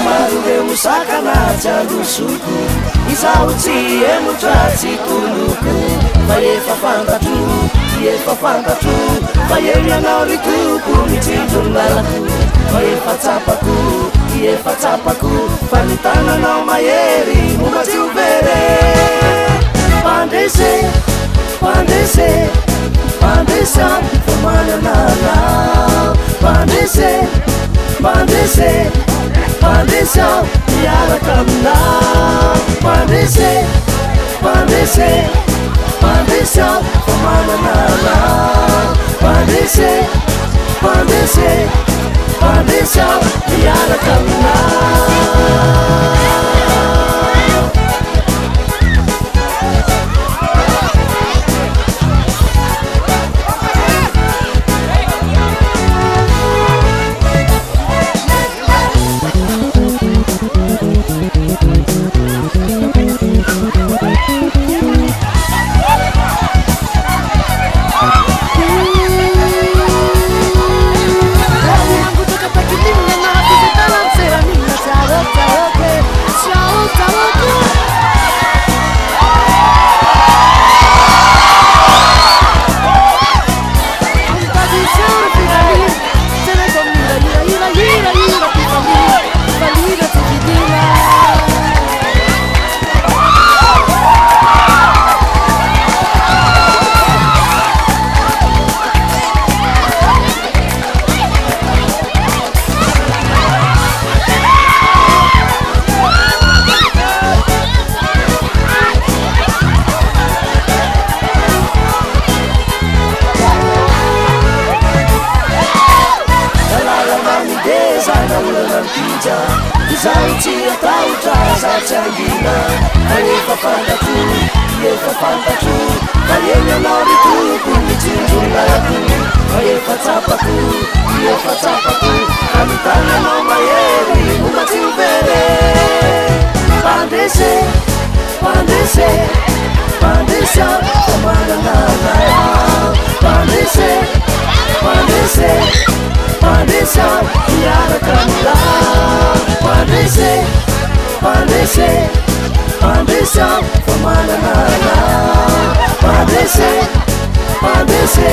maro reo sakana tsy andosoko izao tsy emotra tsy toloko fa efa fantatro fa eny anao ry tompo mitsinjo ny lalako fa efa tsapako fa ny tananao mahery momba tsy ho very pandrese aho fa manananao pandrese aho miaraka aminao pandrese aho fa manananao pandrese aho miaraka aminao. pandese pandesa manangana pandese pandese pandesa yarakanla pandese pandese pandesa manangana pandese pandese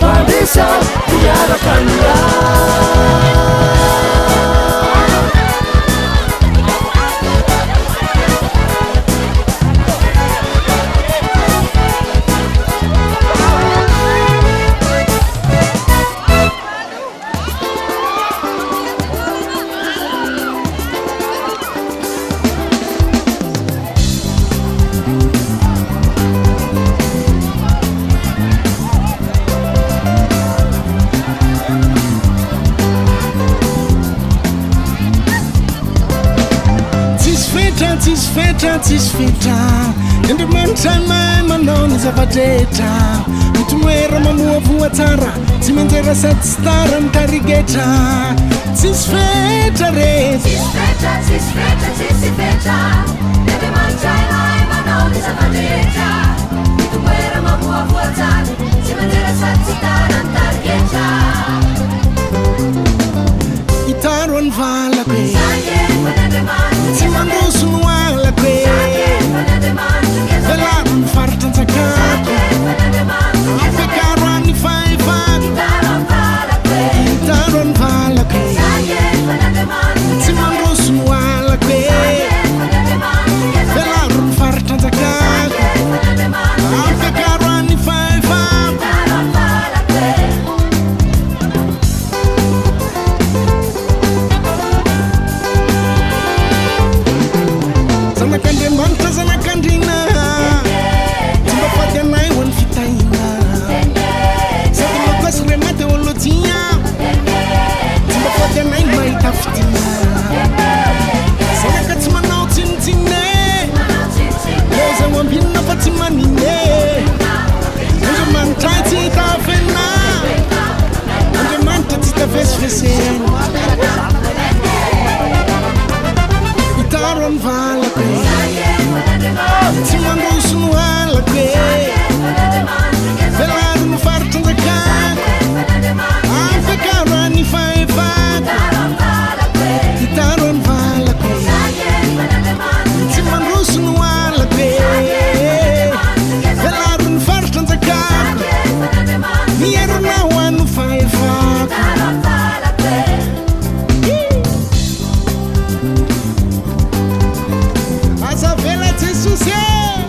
pandesa yarakanla tisfeta endimantamai manoni zavateta mutumwera mamuovua tara timenzera satstara mtarigeta tisfeta re itaron vala kwe timandosunuala kwe velarun fartan sakako afekarani faifak itaron vala kwe timandosunuala kwe velarun fartan sakako afekarani faifak zanakande manta zanakandina timbapadanai wan fitaina satimokosremate wolotia timbapadanai maitaftina sanakatimana tintine leza wambina fatimanine undemanta titafena undemanta titafesfesen itaron vala kwe timandosunuala kwe velarun fartan zakako afekarani faifako itaron vala kwe timandosunuala kwe velarun fartan zakako nierunawanu faifako Vela te succès.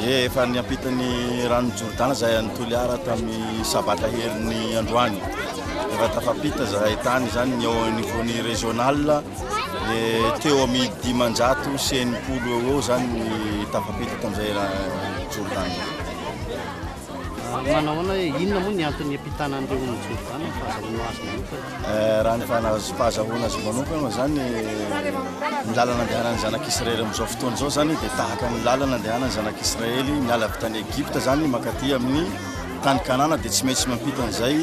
Efa niampitany rano Jordana zay Antoliara tamin'ny sabata herin'ny androany. Efa tafapita zahay tany zany ny ao nivony régional teo amin'ny 500 sy 80 eo zany ny tafapita tamin'izay Jordana. Manao hoe inona moa ny antony ampitana an'ireo Jordana fahazahoana azy manokana? Raha ny fahazahoana azy manokana zany ny lalana andehanan'ny zanak'Israely amin'izao fotoana izao zany dia tahaka ny lalana andehanan'ny zanak'Israely miala avy tany Egypte zany makaty amin'ny tany Kanana dia tsy maintsy mampita an'izay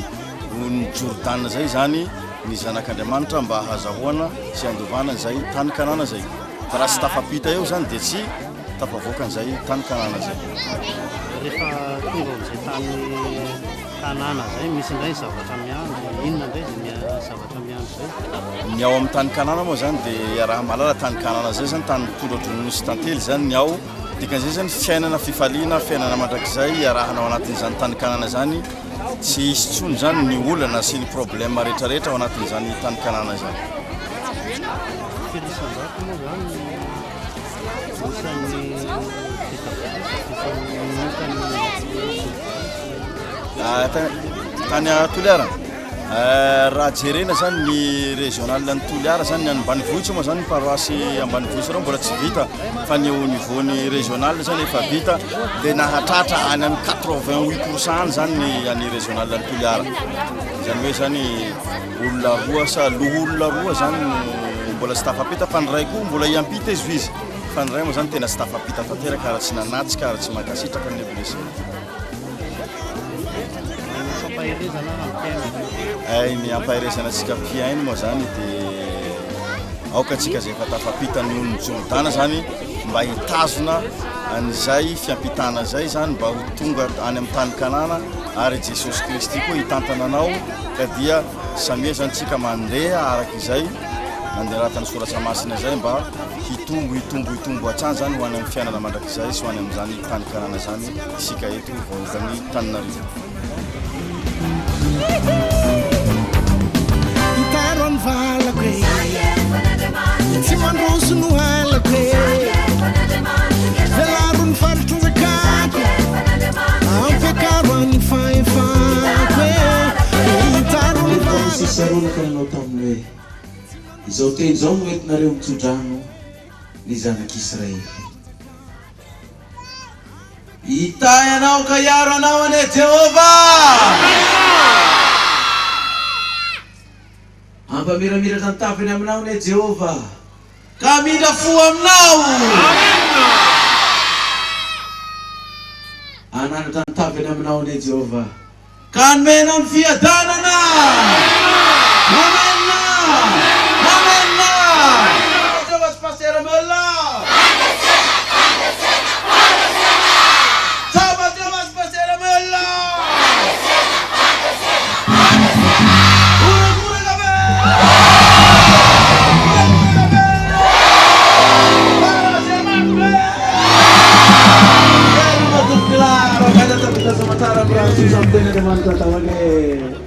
ny Jordana zay zany ny zanak'Andriamanitra mba hahazahoana sy handovana an'izay tany Kanana zay. Fa raha tsy tafapita eo zany dia tsy tafavoaka an'izay tany Kanana zay. Rehefa tonga amin'izay tany Kanana zay misy indray zavatra miandry, inona indray ny zavatra miandry zay? Ny ao amin'ny tany Kanana moa zany dia raha malala tany Kanana zay zany tany mitondra dronono sy tantely zany ny ao. Dikan'izay zany fiainana fifaliana, fiainana mandrakizay arahana ao anatin'izany tany Kanana zany tsy hisy intsony zany ny olana sy ny problème rehetrarehetra ao anatin'izany tany Kanana zany. Firisan-jato moa zany tany Toliara raha jerena zany ny régional ny Toliara zany ny ambanivohitra moa zany paroasy ambanivohitra reo mbola tsy vita fa ny au niveau ny régional zany efa vita dia nahatratra any amin'ny 88% zany ny régional ny Toliara zany hoe zany olona roa sa olona roa zany mbola tsy tafapita fa ny ray koa mbola iampita izy izy fa ny ray moa zany tena tsy tafapita tanteraka raha tsy nanatsika raha tsy mankasitraka ny blessé. faherezana ampiaina ny ampahiresana atsika mpiainy moa zany dia aoka atsika zay efa tafapitany olonjolodana zany mba hitazona an'izay fiampitana zay zany mba ho tonga any amin'ny tany kanana ary Jesosy Kristy koa hitantana anao ka dia samia zany tsika mandeha araka izay nanderatany soratra masina zay mba hitombo hatrany zany ho any amin'ny fiainana mandrakizay sy ho any amin'izany tany kanana zany isika eto vaovany Tananarivo. Itaro amin'ny valako e tsy mandroso no halako e velaro ny faritranjakako ampiakaro any fahefako e itaro ny valako nanao taminy hoe izao teny izao no entinareo mitsodrano ny zanak'Israely hitay anao ka hiaro anao ane Jehova ampamiramira tantaviny aminao ane Jehova ka midra fo aminao anana tantaviny aminao ane Jehova ka nomenao ny fiadanana amena amena Jehova tsy pasera mela Sementara berlangsung sampai dengan teman-teman